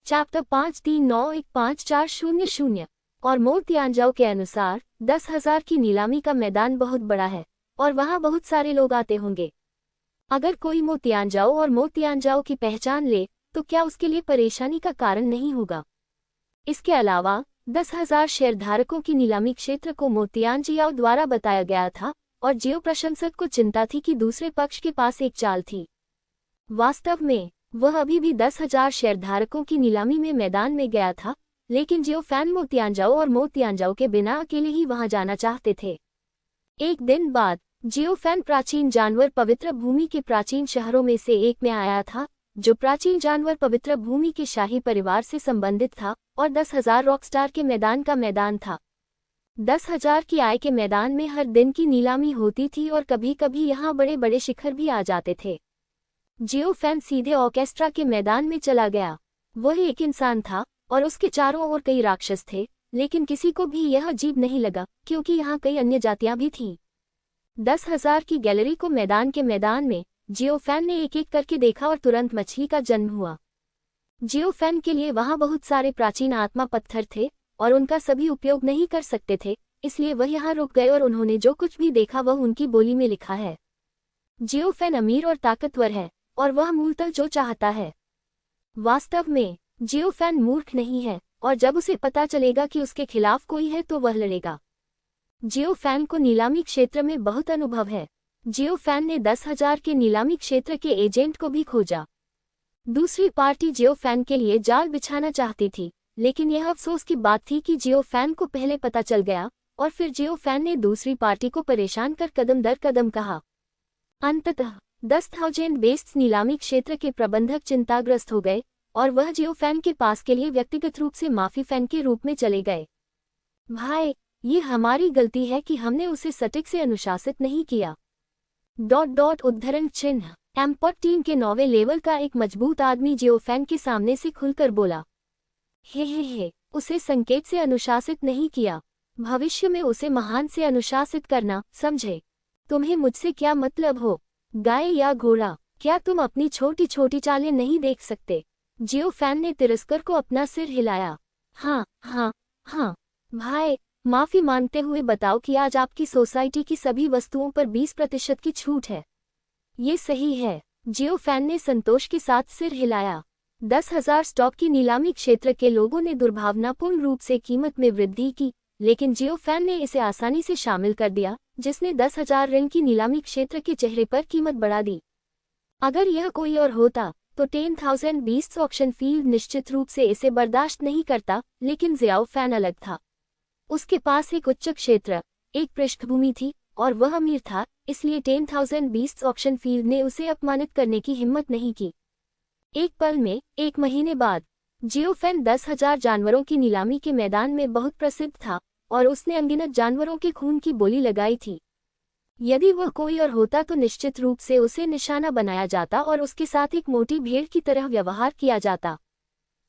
Chapter 53915400 और मो तियानजाओ के अनुसार 10,000 की नीलामी का मैदान बहुत बड़ा है और वहां बहुत सारे लोग आते होंगे। अगर कोई मो तियानजाओ और मो तियानजाओ की पहचान ले तो क्या उसके लिए परेशानी का कारण नहीं होगा। इसके अलावा 10,000 शेयरधारकों की नीलामी क्षेत्र को मो तियानजियाओ द्वारा बताया गया था और जियो प्रशंसक को चिंता थी कि दूसरे पक्ष के पास एक चाल थी। वास्तव में वह अभी भी 10,000 शेयरधारकों की नीलामी में मैदान में गया था, लेकिन जियो फैन मो तियानजाओ और मो तियानजाओ के बिना अकेले ही वहां जाना चाहते थे। एक दिन बाद जियो फैन प्राचीन जानवर पवित्र भूमि के प्राचीन शहरों में से एक में आया था, जो प्राचीन जानवर पवित्र भूमि के शाही परिवार से संबंधित था और 10,000 रॉकस्टार के मैदान का मैदान था। 10,000 की आय के मैदान में हर दिन की नीलामी होती थी और कभी कभी यहाँ बड़े बड़े शिखर भी आ जाते थे। जियो फैन सीधे ऑर्केस्ट्रा के मैदान में चला गया। वह एक इंसान था और उसके चारों ओर कई राक्षस थे, लेकिन किसी को भी यह अजीब नहीं लगा क्योंकि यहाँ कई अन्य जातियां भी थीं। 10,000 की गैलरी को मैदान के मैदान में जियो फैन ने एक एक करके देखा और तुरंत मछली का जन्म हुआ। जियो फैन के लिए वहां बहुत सारे प्राचीन आत्मा पत्थर थे और उनका सभी उपयोग नहीं कर सकते थे, इसलिए वह यहाँ रुक गए और उन्होंने जो कुछ भी देखा वह उनकी बोली में लिखा है। जियो फैन अमीर और ताकतवर है और वह मूलतः जो चाहता है। वास्तव में जियो फैन मूर्ख नहीं है और जब उसे पता चलेगा कि उसके खिलाफ कोई है तो वह लड़ेगा। जियो फैन को नीलामी क्षेत्र में बहुत अनुभव है। जियो फैन ने 10,000 के नीलामी क्षेत्र के एजेंट को भी खोजा। दूसरी पार्टी जियो फैन के लिए जाल बिछाना चाहती थी, लेकिन यह अफसोस की बात थी कि जियो फैन को पहले पता चल गया और फिर जियो फैन ने दूसरी पार्टी को परेशान कर कदम दर कदम कहा। अंततः 10,000 बेस्ड नीलामी क्षेत्र के प्रबंधक चिंताग्रस्त हो गए और वह जियो फैन के पास के लिए व्यक्तिगत रूप से माफी फैन के रूप में चले गए। भाई, ये हमारी गलती है कि हमने उसे सटीक से अनुशासित नहीं किया। उद्धरण चिन्ह एम्पॉट टीम के 9वें लेवल का एक मजबूत आदमी जियो फैन के सामने से खुलकर बोला, हे, उसे संकेत से अनुशासित नहीं किया। भविष्य में उसे महान से अनुशासित करना, समझे? तुम्हें मुझसे क्या मतलब हो, गाय या घोड़ा? क्या तुम अपनी छोटी छोटी चालें नहीं देख सकते? जियो फैन ने तिरस्कर को अपना सिर हिलाया। हाँ, भाई, माफी मांगते हुए बताओ कि आज आपकी सोसाइटी की सभी वस्तुओं पर 20% की छूट है। ये सही है। जियो फैन ने संतोष के साथ सिर हिलाया। 10,000 स्टॉक की नीलामी क्षेत्र के लोगों ने दुर्भावनापूर्ण रूप से कीमत में वृद्धि की, लेकिन जियो फैन ने इसे आसानी से शामिल कर दिया, जिसने 10,000 रिंग की नीलामी क्षेत्र के चेहरे पर कीमत बढ़ा दी। अगर यह कोई और होता तो 10,000 बीस्ट ऑक्शन फील्ड निश्चित रूप से इसे बर्दाश्त नहीं करता, लेकिन जियो फैन अलग था। उसके पास एक उच्च क्षेत्र, एक पृष्ठभूमि थी और वह अमीर था, इसलिए 10,000 बीस्ट ऑक्शन फील्ड ने उसे अपमानित करने की हिम्मत नहीं की। एक पल में, एक महीने बाद, जियो फैन 10,000 जानवरों की नीलामी के मैदान में बहुत प्रसिद्ध था और उसने अनगिनत जानवरों के खून की बोली लगाई थी। यदि वह कोई और होता तो निश्चित रूप से उसे निशाना बनाया जाता और उसके साथ एक मोटी भेड़ की तरह व्यवहार किया जाता।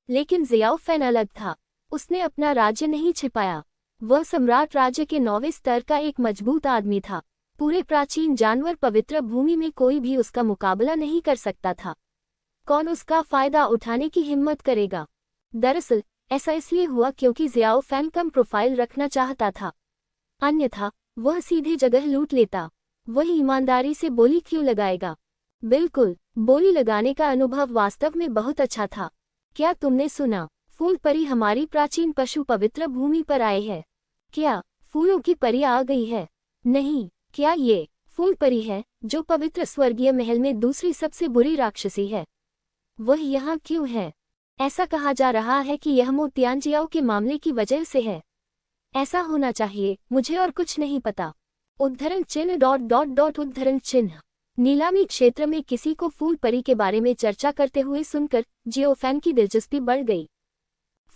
लेकिन जियो फैन अलग था। उसने अपना राज्य नहीं छिपाया। वह सम्राट राज्य के 9वें स्तर का एक मजबूत आदमी था। पूरे प्राचीन जानवर पवित्र भूमि में कोई भी उसका मुकाबला नहीं कर सकता था। कौन उसका फायदा उठाने की हिम्मत करेगा? दरअसल ऐसा इसलिए हुआ क्योंकि जियो फैन कम प्रोफाइल रखना चाहता था, अन्यथा वह सीधे जगह लूट लेता। वह ईमानदारी से बोली क्यों लगाएगा? बिल्कुल, बोली लगाने का अनुभव वास्तव में बहुत अच्छा था। क्या तुमने सुना? फूल परी हमारी प्राचीन पशु पवित्र भूमि पर आए हैं। क्या फूलों की परी आ गई है? नहीं, क्या ये फूल परी है जो पवित्र स्वर्गीय महल में दूसरी सबसे बुरी राक्षसी है? वह यहाँ क्यों है? ऐसा कहा जा रहा है कि यह मो तियानजियाओ के मामले की वजह से है। ऐसा होना चाहिए, मुझे और कुछ नहीं पता। उद्धरण चिन्ह उद्धरण चिन्ह नीलामी क्षेत्र में किसी को फूल परी के बारे में चर्चा करते हुए सुनकर जियो फैन की दिलचस्पी बढ़ गई।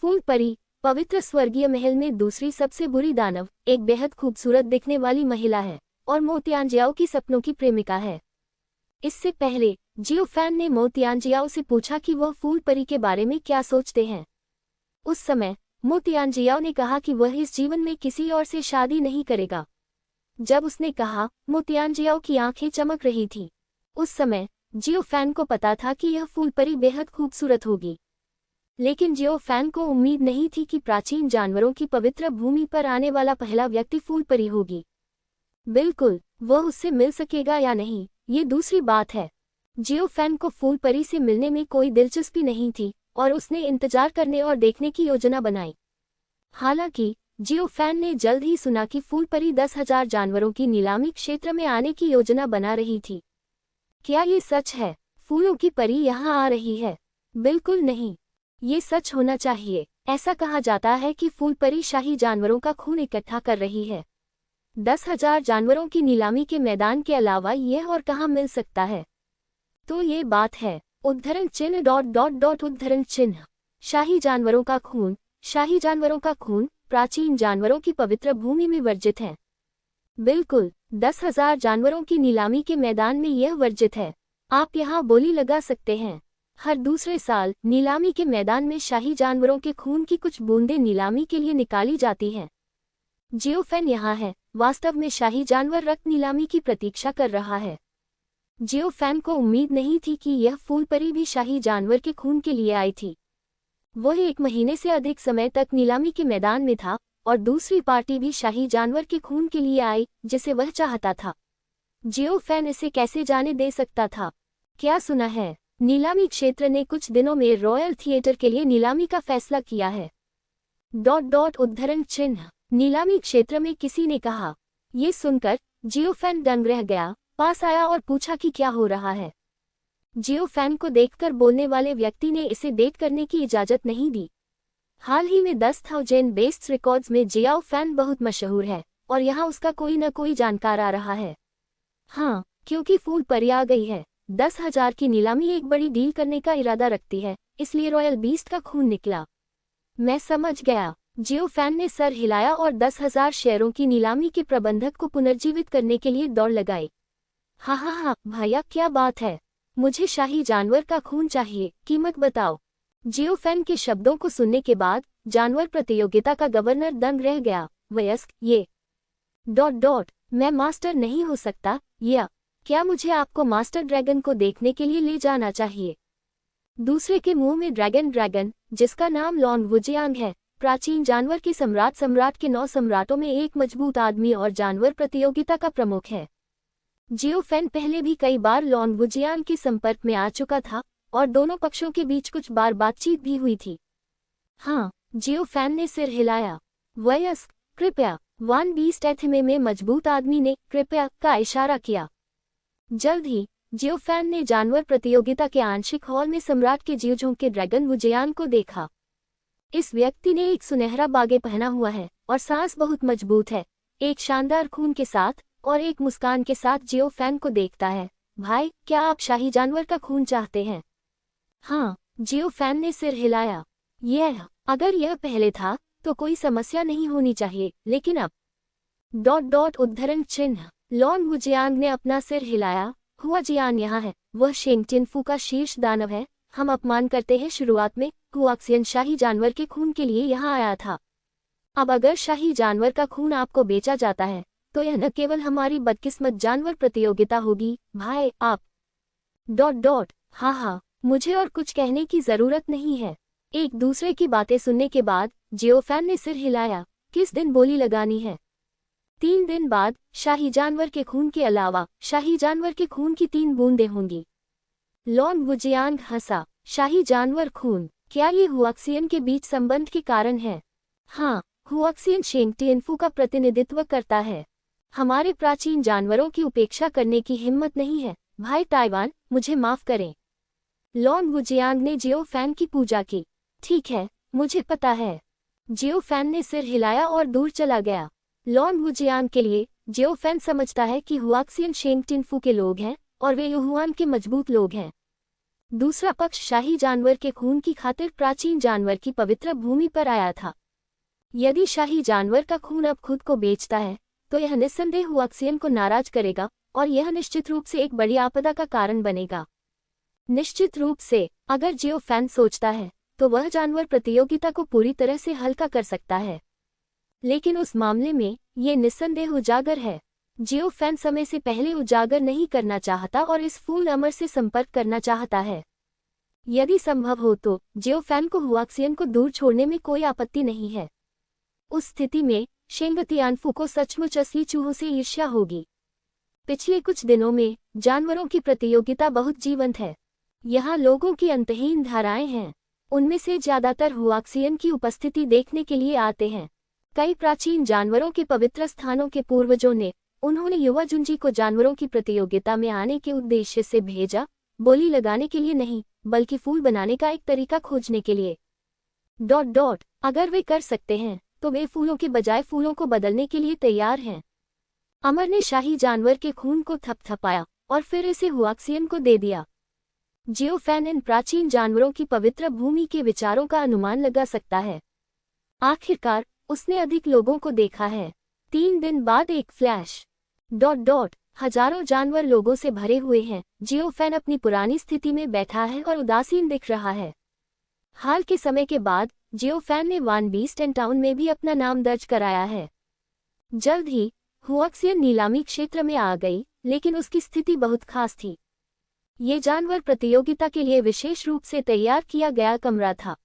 फूल परी पवित्र स्वर्गीय महल में दूसरी सबसे बुरी दानव, एक बेहद खूबसूरत दिखने वाली महिला है और मो तियानजियाओ की सपनों की प्रेमिका है। इससे पहले जियो फैन ने मो तियानजियाओ से पूछा कि वह फूल परी के बारे में क्या सोचते हैं। उस समय मो तियानजियाओ ने कहा कि वह इस जीवन में किसी और से शादी नहीं करेगा। जब उसने कहा, मो तियानजियाओ की आंखें चमक रही थी। उस समय जियो फैन को पता था कि यह फूल परी बेहद खूबसूरत होगी। लेकिन जियो फैन को उम्मीद नहीं थी कि प्राचीन जानवरों की पवित्र भूमि पर आने वाला पहला व्यक्ति फूलपरी होगी। बिल्कुल, वह उससे मिल सकेगा या नहीं, ये दूसरी बात है। जियो फैन को फूलपरी से मिलने में कोई दिलचस्पी नहीं थी और उसने इंतजार करने और देखने की योजना बनाई। हालांकि जियो फैन ने जल्द ही सुना कि फूलपरी 10,000 जानवरों की नीलामी क्षेत्र में आने की योजना बना रही थी। क्या ये सच है? फूलों की परी यहाँ आ रही है? बिल्कुल नहीं, ये सच होना चाहिए। ऐसा कहा जाता है कि फूलपरी शाही जानवरों का खून इकट्ठा कर रही है। 10,000 जानवरों की नीलामी के मैदान के अलावा यह और कहाँ मिल सकता है? तो ये बात है। उद्धरण चिन्ह उद्धरण चिन्ह। शाही जानवरों का खून। शाही जानवरों का खून प्राचीन जानवरों की पवित्र भूमि में वर्जित है। बिल्कुल, 10,000 जानवरों की नीलामी के मैदान में यह वर्जित है। आप यहाँ बोली लगा सकते हैं। हर दूसरे साल नीलामी के मैदान में शाही जानवरों के खून की कुछ बूंदें नीलामी के लिए निकाली जाती हैं। जियो फैन यहाँ है। वास्तव में शाही जानवर रक्त नीलामी की प्रतीक्षा कर रहा है। जियो फैन को उम्मीद नहीं थी कि यह फूलपरी भी शाही जानवर के खून के लिए आई थी। वह 1 महीने से अधिक समय तक नीलामी के मैदान में था और दूसरी पार्टी भी शाही जानवर के खून के लिए आई जिसे वह चाहता था। जियो फैन इसे कैसे जाने दे सकता था? क्या सुना है? नीलामी क्षेत्र ने कुछ दिनों में रॉयल थिएटर के लिए नीलामी का फैसला किया है। उद्धरण चिन्ह। नीलामी क्षेत्र में किसी ने कहा। ये सुनकर जियो फैन दंग रह गया, पास आया और पूछा कि क्या हो रहा है। जियो फैन को देखकर बोलने वाले व्यक्ति ने इसे डेट करने की इजाजत नहीं दी। हाल ही में 10,000 बेस्ट रिकॉर्ड्स में जियो फैन बहुत मशहूर है और यहाँ उसका कोई न कोई जानकार आ रहा है। हाँ, क्योंकि फूलपरी आ गई है। 10,000 की नीलामी एक बड़ी डील करने का इरादा रखती है, इसलिए रॉयल बीस्ट का खून निकला। मैं समझ गया। जियो फैन ने सर हिलाया और 10,000 शेयरों की नीलामी के प्रबंधक को पुनर्जीवित करने के लिए दौड़ लगाई। हाँ भैया, क्या बात है? मुझे शाही जानवर का खून चाहिए, कीमत बताओ। जियो फैन के शब्दों को सुनने के बाद जानवर प्रतियोगिता का गवर्नर दंग रह गया। वयस्क, ये मैं मास्टर नहीं हो सकता, या क्या मुझे आपको मास्टर ड्रैगन को देखने के लिए ले जाना चाहिए? दूसरे के मुंह में ड्रैगन, जिसका नाम लॉन वुजियांग है, प्राचीन जानवर के सम्राट के 9 सम्राटों में एक मजबूत आदमी और जानवर प्रतियोगिता का प्रमुख है। जियो फैन पहले भी कई बार लॉन वुजियांग के संपर्क में आ चुका था और दोनों पक्षों के बीच कुछ बार बातचीत भी हुई थी। हाँ, जियो फैन ने सिर हिलाया। वयस्क, कृपया। वान बीस्ट एथमे में मजबूत आदमी ने कृपया का इशारा किया। जल्द ही जियो फैन ने जानवर प्रतियोगिता के आंशिक हॉल में सम्राट के जीवजों के ड्रैगन वुजियांग को देखा। इस व्यक्ति ने एक सुनहरा बागे पहना हुआ है और सांस बहुत मजबूत है। एक शानदार खून के साथ और एक मुस्कान के साथ जियो फैन को देखता है। भाई, क्या आप शाही जानवर का खून चाहते हैं? हाँ, जियो फैन ने सिर हिलाया। अगर यह पहले था तो कोई समस्या नहीं होनी चाहिए, लेकिन अब उद्धरण चिन्ह। लॉन वुजियांग ने अपना सिर हिलाया। हुआ जियान यहाँ है। वह शेंग टिनफू का शीर्ष दानव है। हम अपमान करते हैं। शुरुआत में हुआक्सियन शाही जानवर के खून के लिए यहाँ आया था। अब अगर शाही जानवर का खून आपको बेचा जाता है तो यह न केवल हमारी बदकिस्मत जानवर प्रतियोगिता होगी, भाई, आप हाँ, मुझे और कुछ कहने की जरूरत नहीं है। एक दूसरे की बातें सुनने के बाद जियो फैन ने सिर हिलाया। किस दिन बोली लगानी है? 3 दिन बाद शाही जानवर के खून के अलावा शाही जानवर के खून की 3 बूंदें होंगी। लॉन वुजियांग हंसा। शाही जानवर खून, क्या ये हुआक्सियन के बीच संबंध के कारण है? हाँ, हुआक्सियन शेंग टिनफू का प्रतिनिधित्व करता है। हमारे प्राचीन जानवरों की उपेक्षा करने की हिम्मत नहीं है। भाई ताइवान, मुझे माफ करें। लॉन वुजियांग ने जियो फैन की पूजा की। ठीक है, मुझे पता है। जियो फैन ने सिर हिलाया और दूर चला गया। लॉन वुजियांग के लिए जियो फैन समझता है कि हुआक्सियन शेंग टिनफू के लोग हैं और वे युहुआन के मजबूत लोग हैं। दूसरा पक्ष शाही जानवर के खून की खातिर प्राचीन जानवर की पवित्र भूमि पर आया था। यदि शाही जानवर का खून अब खुद को बेचता है तो यह निस्संदेह हुआक्सियन को नाराज करेगा और यह निश्चित रूप से एक बड़ी आपदा का कारण बनेगा। निश्चित रूप से, अगर जियो फैन सोचता है तो वह जानवर प्रतियोगिता को पूरी तरह से हल्का कर सकता है, लेकिन उस मामले में ये निस्संदेह उजागर है। जियो फैन समय से पहले उजागर नहीं करना चाहता और इस फूल अमर से संपर्क करना चाहता है। यदि संभव हो तो जियोफैन को हुआक्सियन को दूर छोड़ने में कोई आपत्ति नहीं है। उस स्थिति में शेंग तियानफू को सचमुच असली चूहों से ईर्ष्या होगी। पिछले कुछ दिनों में जानवरों की प्रतियोगिता बहुत जीवंत है। यहाँ लोगों की अंतहीन धाराएं हैं। उनमें से ज्यादातर हुआक्सियन की उपस्थिति देखने के लिए आते हैं। कई प्राचीन जानवरों के पवित्र स्थानों के पूर्वजों ने उन्होंने युवा जुंजी को जानवरों की प्रतियोगिता में आने के उद्देश्य से भेजा, बोली लगाने के लिए नहीं, बल्कि फूल बनाने का एक तरीका खोजने के लिए। अगर वे कर सकते हैं तो वे फूलों के बजाय फूलों को बदलने के लिए तैयार हैं। अमर ने शाही जानवर के खून को थपथपाया और फिर इसे हुआक्सियन को दे दिया। जियोफैन इन प्राचीन जानवरों की पवित्र भूमि के विचारों का अनुमान लगा सकता है। आखिरकार उसने अधिक लोगों को देखा है। 3 दिन बाद एक फ्लैश। हजारों जानवर लोगों से भरे हुए हैं। जियोफैन अपनी पुरानी स्थिति में बैठा है और उदासीन दिख रहा है। हाल के समय के बाद जियोफैन ने वान बीस्टन टाउन में भी अपना नाम दर्ज कराया है। जल्द ही हुआक्सियन नीलामी क्षेत्र में आ गई, लेकिन उसकी स्थिति बहुत खास थी। ये जानवर प्रतियोगिता के लिए विशेष रूप से तैयार किया गया कमरा था।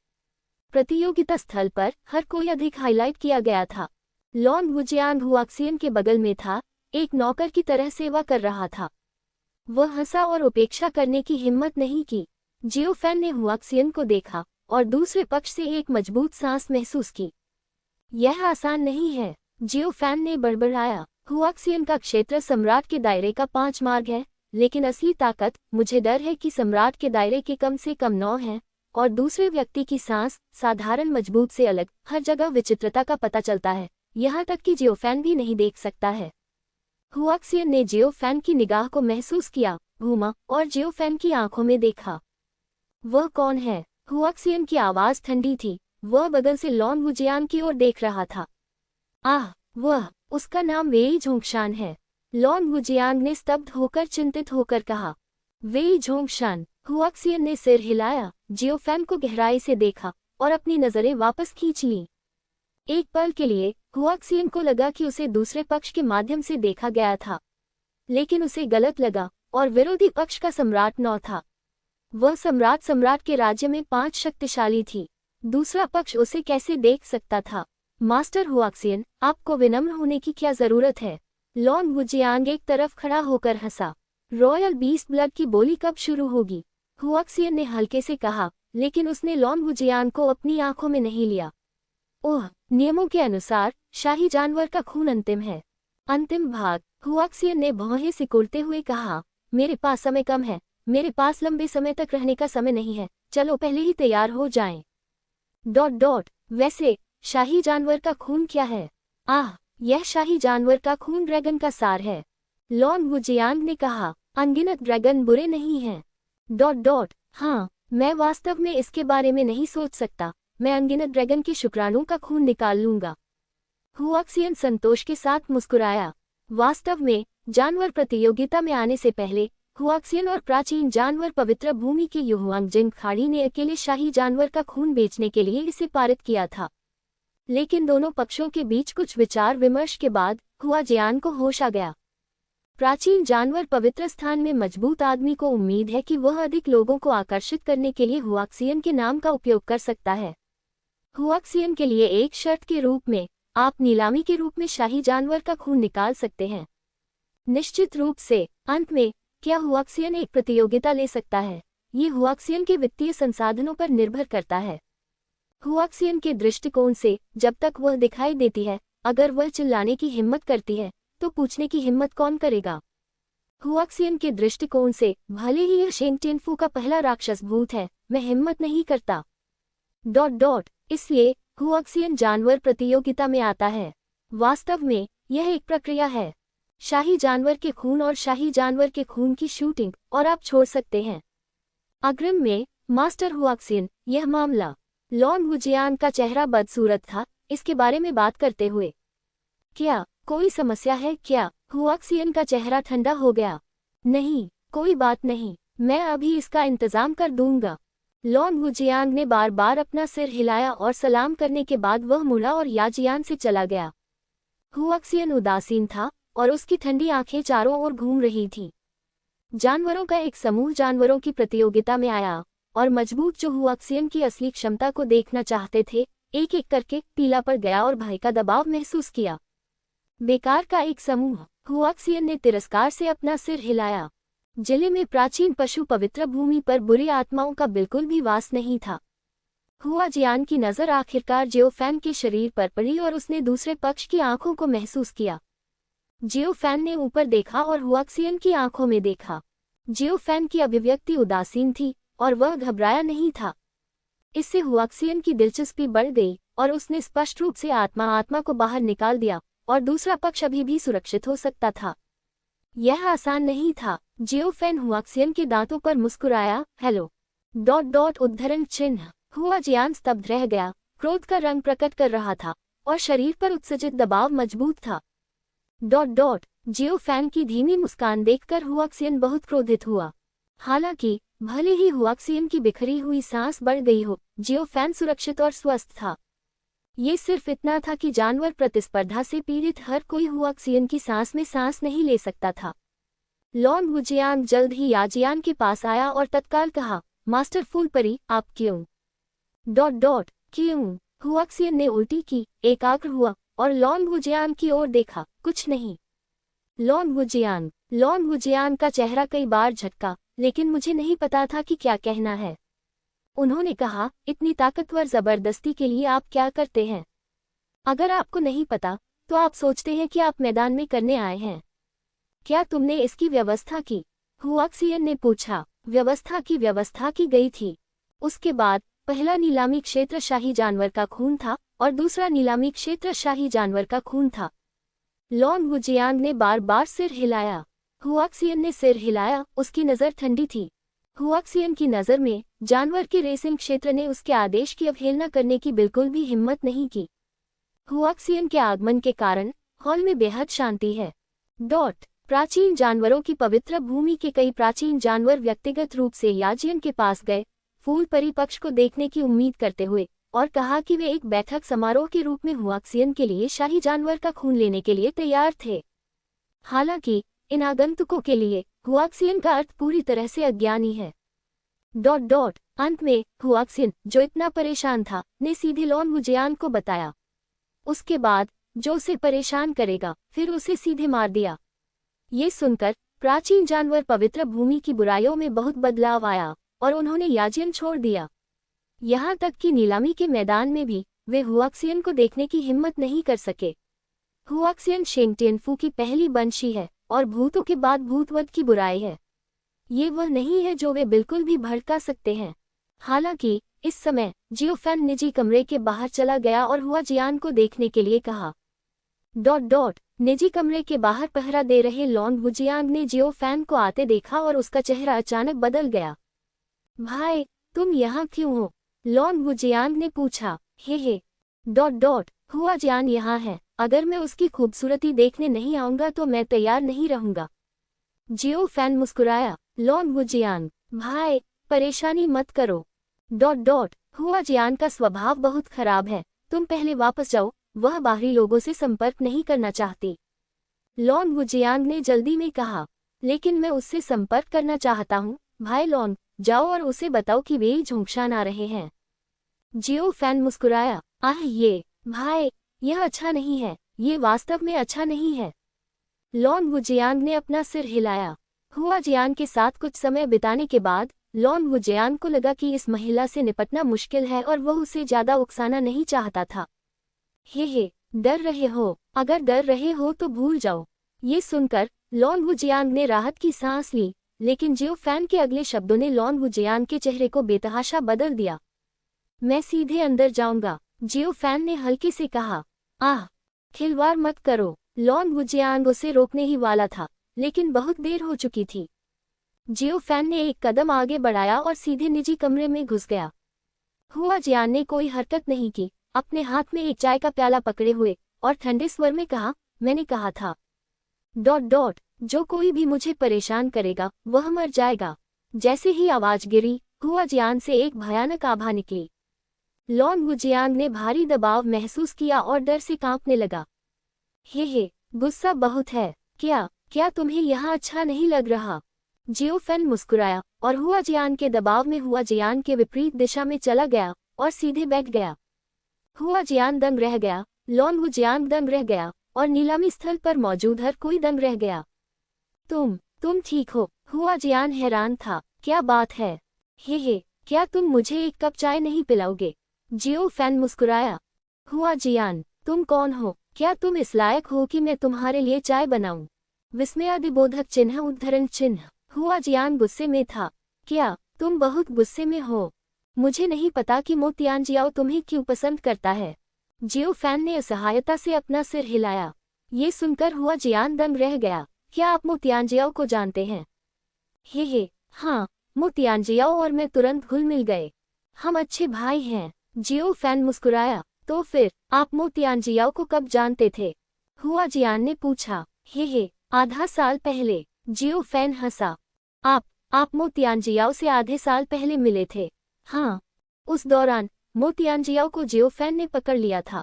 प्रतियोगिता स्थल पर हर कोई अधिक हाईलाइट किया गया था। लॉन वुजियांग हुआक्सियन के बगल में था, एक नौकर की तरह सेवा कर रहा था। वह हंसा और उपेक्षा करने की हिम्मत नहीं की। जियोफैन ने हुआक्सियन को देखा और दूसरे पक्ष से एक मजबूत सांस महसूस की। यह आसान नहीं है, जियोफैन ने बड़बड़ाया। हुआक्सियन का क्षेत्र सम्राट के दायरे का 5 मार्ग है, लेकिन असली ताकत, मुझे डर है कि सम्राट के दायरे के कम से कम 9 है। और दूसरे व्यक्ति की सांस साधारण मजबूत से अलग, हर जगह विचित्रता का पता चलता है, यहाँ तक कि जियोफैन भी नहीं देख सकता है। हुआक्सियन ने जियोफैन की निगाह को महसूस किया, घूमा और जियोफैन की आंखों में देखा। वह कौन है? हुआक्सियन की आवाज ठंडी थी। वह बगल से लॉन वुजियान की ओर देख रहा था। आह, उसका नाम वेई झोंगशान है। लॉन वुजियांग ने स्तब्ध होकर चिंतित होकर कहा। वेई झोंगशान। हुआक्सियन ने सिर हिलाया, जियोफैन को गहराई से देखा और अपनी नजरें वापस खींच लीं। एक पल के लिए हुआक्सियन को लगा कि उसे दूसरे पक्ष के माध्यम से देखा गया था, लेकिन उसे गलत लगा और विरोधी पक्ष का सम्राट नौ था। वह सम्राट के राज्य में 5 शक्तिशाली थी। दूसरा पक्ष उसे कैसे देख सकता था? मास्टर हुआक्सियन, आपको विनम्र होने की क्या जरूरत है? लॉन वुजियांग एक तरफ खड़ा होकर हंसा। रॉयल बीस्ट ब्लड की बोली कब शुरू होगी? हुआक्सियन ने हल्के से कहा, लेकिन उसने लॉन वुजियांग को अपनी आंखों में नहीं लिया। ओह, नियमों के अनुसार शाही जानवर का खून अंतिम है। अंतिम भाग। हुआक्सियन ने भौहें सिकुड़ते हुए कहा, मेरे पास समय कम है, मेरे पास लंबे समय तक रहने का समय नहीं है, चलो पहले ही तैयार हो जाएं। वैसे शाही जानवर का खून क्या है? आह, यह शाही जानवर का खून ड्रैगन का सार है। लॉन वुजियांग ने कहा, अनगिनत ड्रैगन बुरे नहीं हैं। हाँ, मैं वास्तव में इसके बारे में नहीं सोच सकता। मैं अनगिनत ड्रैगन के शुक्राणुओं का खून निकाल लूंगा। हुआक्सियन संतोष के साथ मुस्कुराया। वास्तव में जानवर प्रतियोगिता में आने से पहले हुआक्सियन और प्राचीन जानवर पवित्र भूमि के युहुआंगजिंग खाड़ी ने अकेले शाही जानवर का खून बेचने के लिए इसे पारित किया था। लेकिन दोनों पक्षों के बीच कुछ विचार विमर्श के बाद हुआजियान को होश आ गया। प्राचीन जानवर पवित्र स्थान में मजबूत आदमी को उम्मीद है कि वह अधिक लोगों को आकर्षित करने के लिए हुआक्सियन के नाम का उपयोग कर सकता है। हुआक्सियन के लिए एक शर्त के रूप में आप नीलामी के रूप में शाही जानवर का खून निकाल सकते हैं। निश्चित रूप से। अंत में, क्या हुआक्सियन एक प्रतियोगिता ले सकता है? ये हुआक्सियन के वित्तीय संसाधनों पर निर्भर करता है। हुआक्सियन के दृष्टिकोण से, जब तक वह दिखाई देती है, अगर वह चिल्लाने की हिम्मत करती है, तो पूछने की हिम्मत कौन करेगा? हुआक्सियन के दृष्टिकोण से, भले ही यह शेंग टिनफू का पहला राक्षस भूत है, मैं हिम्मत नहीं करता। इसलिए हुआक्सियन जानवर प्रतियोगिता में आता है। वास्तव में यह एक प्रक्रिया है। शाही जानवर के खून और शाही जानवर के खून की शूटिंग, और आप छोड़ सकते हैं। अग्रिम में, मास्टर हुआक्सियन, यह मामला। लॉन वुजियांग का चेहरा बदसूरत था इसके बारे में बात करते हुए। क्या कोई समस्या है क्या? हुआक्सियन का चेहरा ठंडा हो गया। नहीं, कोई बात नहीं, मैं अभी इसका इंतजाम कर दूंगा। लॉन वुजियांग ने बार बार अपना सिर हिलाया और सलाम करने के बाद वह मुड़ा और याजियान से चला गया। हुआक्सियन उदासीन था और उसकी ठंडी आंखें चारों ओर घूम रही थीं। जानवरों का एक समूह जानवरों की प्रतियोगिता में आया और मजबूत जो हुआक्सियन की असली क्षमता को देखना चाहते थे, एक एक करके पीला पड़ गया और भय का दबाव महसूस किया। बेकार का एक समूह। हुआक्सियन ने तिरस्कार से अपना सिर हिलाया। जिले में प्राचीन पशु पवित्र भूमि पर बुरी आत्माओं का बिल्कुल भी वास नहीं था। हुआ जियान की नज़र आखिरकार जियोफैन के शरीर पर पड़ी और उसने दूसरे पक्ष की आंखों को महसूस किया। जियोफैन ने ऊपर देखा और हुआक्सियन की आंखों में देखा। जियोफैन की अभिव्यक्ति उदासीन थी और वह घबराया नहीं था। इससे हुआक्सियन की दिलचस्पी बढ़ गई और उसने स्पष्ट रूप से आत्मा को बाहर निकाल दिया और दूसरा पक्ष अभी भी सुरक्षित हो सकता था। यह आसान नहीं था। जियोफैन हुआक्सियन के दांतों पर मुस्कुराया। हेलो उद्धरण चिन्ह। हुआ जियान स्तब्ध रह गया। क्रोध का रंग प्रकट कर रहा था और शरीर पर उत्सर्जित दबाव मजबूत था। जियोफैन की धीमी मुस्कान देखकर हुआक्सियन बहुत क्रोधित हुआ। हालांकि भले ही हुआक्सियन की बिखरी हुई सांस बढ़ गई हो, जियोफैन सुरक्षित और स्वस्थ था। ये सिर्फ इतना था कि जानवर प्रतिस्पर्धा से पीड़ित हर कोई हुआक्सियन की सांस में सांस नहीं ले सकता था। लॉन्ग वुजियांग जल्द ही याजियान के पास आया और तत्काल कहा, मास्टर फूलपरी, आप क्यों? क्यों? हुआक्सियन ने उल्टी की, एकाग्र हुआ और लॉन्ग वुजियांग की ओर देखा। कुछ नहीं। लॉन्ग वुजियांग का चेहरा कई बार झटका, लेकिन मुझे नहीं पता था कि क्या कहना है। उन्होंने कहा, इतनी ताकतवर जबरदस्ती के लिए आप क्या करते हैं? अगर आपको नहीं पता तो आप सोचते हैं कि आप मैदान में करने आए हैं। क्या तुमने इसकी व्यवस्था की? हुआक्सियन ने पूछा। व्यवस्था की गई थी। उसके बाद पहला नीलामी क्षेत्र शाही जानवर का खून था और दूसरा नीलामी क्षेत्र शाही जानवर का खून था। लॉन्ग वुजियांग ने बार बार सिर हिलाया। हुआक्सियन ने सिर हिलाया। उसकी नज़र ठंडी थी। हुआक्सियन की नज़र में जानवर के रेसिंग क्षेत्र ने उसके आदेश की अवहेलना करने की बिल्कुल भी हिम्मत नहीं की। हुआक्सियन के आगमन के कारण हॉल में बेहद शांति है। प्राचीन जानवरों की पवित्र भूमि के कई प्राचीन जानवर व्यक्तिगत रूप से याजियन के पास गए, फूल परिपक्ष को देखने की उम्मीद करते हुए, और कहा कि वे एक बैठक समारोह के रूप में हुआक्सियन के लिए शाही जानवर का खून लेने के लिए तैयार थे। हालांकि इन आगंतुकों के लिए हुआक्सियन का अर्थ पूरी तरह से अज्ञानी है। अंत में हुआक्सियन, जो इतना परेशान था, ने सीधे लॉन्ग वुजियांग को बताया। उसके बाद जो उसे परेशान करेगा फिर उसे सीधे मार दिया। ये सुनकर प्राचीन जानवर पवित्र भूमि की बुराइयों में बहुत बदलाव आया और उन्होंने याजियन छोड़ दिया। यहाँ तक कि नीलामी के मैदान में भी वे हुआक्सियन को देखने की हिम्मत नहीं कर सके। हुआक्सियन शेंग टियनफू की पहली बंशी है और भूतों के बाद भूतवध की बुराई है। ये वह नहीं है जो वे बिल्कुल भी भड़का सकते हैं। हालांकि इस समय जियोफैन निजी कमरे के बाहर चला गया और हुआ जियान को देखने के लिए कहा। निजी कमरे के बाहर पहरा दे रहे लॉन्ग वुजियांग ने जियोफैन को आते देखा और उसका चेहरा अचानक बदल गया। भाई, तुम यहाँ क्यों हो? लॉन्ग वुजियांग ने पूछा। हे हुआ जियान यहाँ है। अगर मैं उसकी खूबसूरती देखने नहीं आऊंगा तो मैं तैयार नहीं रहूंगा। जियोफैन मुस्कुराया। लॉन्ग वुजियांग, भाई, परेशानी मत करो। हुआ जियान का स्वभाव बहुत खराब है। तुम पहले वापस जाओ, वह बाहरी लोगों से संपर्क नहीं करना चाहती। लॉन्ग वुजियांग ने जल्दी में कहा। लेकिन मैं उससे संपर्क करना चाहता हूँ। भाई लॉन्ग, जाओ और उसे बताओ कि वे झोंकशान आ रहे हैं। जियोफैन मुस्कुराया। भाई, यह अच्छा नहीं है। ये वास्तव में अच्छा नहीं है। लॉन्ग वुजियांग ने अपना सिर हिलाया। हुआ जियान के साथ कुछ समय बिताने के बाद लॉन्ग वुजियांग को लगा कि इस महिला से निपटना मुश्किल है और वह उसे ज्यादा उकसाना नहीं चाहता था। डर रहे हो? अगर डर रहे हो तो भूल जाओ। ये सुनकर लॉन्ग वुजियांग ने राहत की सांस ली, लेकिन जियोफैन के अगले शब्दों ने लॉन्ग वुजियांग के चेहरे को बेतहाशा बदल दिया। मैं सीधे अंदर जाऊंगा, जियोफैन ने हल्के से कहा। खिलवाड़ मत करो। लॉन्ग वुजियांग उसे रोकने ही वाला था, लेकिन बहुत देर हो चुकी थी। जियोफैन ने एक कदम आगे बढ़ाया और सीधे निजी कमरे में घुस गया। हुआ जियान ने कोई हरकत नहीं की, अपने हाथ में एक चाय का प्याला पकड़े हुए और ठंडे स्वर में कहा, मैंने कहा था जो कोई भी मुझे परेशान करेगा वह मर जाएगा। जैसे ही आवाज गिरी, हुआ जियान से एक भयानक आभा निकली। लॉन्ग वुजियांग ने भारी दबाव महसूस किया और डर से कांपने लगा। गुस्सा बहुत है। क्या तुम्हें यहाँ अच्छा नहीं लग रहा? जियोफैन मुस्कुराया और हुआ जियान के दबाव में हुआ जियान के विपरीत दिशा में चला गया और सीधे बैठ गया। हुआ जियान दंग रह गया, लॉन वू जियांग दंग रह गया और नीलामी स्थल पर मौजूद हर कोई दंग रह गया। तुम ठीक हो? हुआ जियान हैरान था। क्या बात है? हे, क्या तुम मुझे एक कप चाय नहीं पिलाओगे? जियो फैन मुस्कुराया। हुआ जियान, तुम कौन हो? क्या तुम इस लायक हो कि मैं तुम्हारे लिए चाय बनाऊं? विस्मयादिबोधक चिन्ह उद्धरण चिन्ह। हुआ जियान गुस्से में था। क्या तुम बहुत गुस्से में हो? मुझे नहीं पता कि मो तियानजियाओ तुम्हें क्यों पसंद करता है। जियो फैन ने असहायता से अपना सिर हिलाया। ये सुनकर हुआ जियान दंग रह गया। क्या आप मो तियानजियाओ को जानते हैं? हे, हाँ, मो तियानजियाओ और मैं तुरंत घुल मिल गए। हम अच्छे भाई हैं। जियो फैन मुस्कुराया। तो फिर आप मो तियानजियाओ को कब जानते थे? हुआ जियान ने पूछा। हे, आधा साल पहले। जियो फैन हंसा। आप मो तियानजियाओ से आधे साल पहले मिले थे? हाँ। उस दौरान मो तियानजियाओ को जियो फैन ने पकड़ लिया था।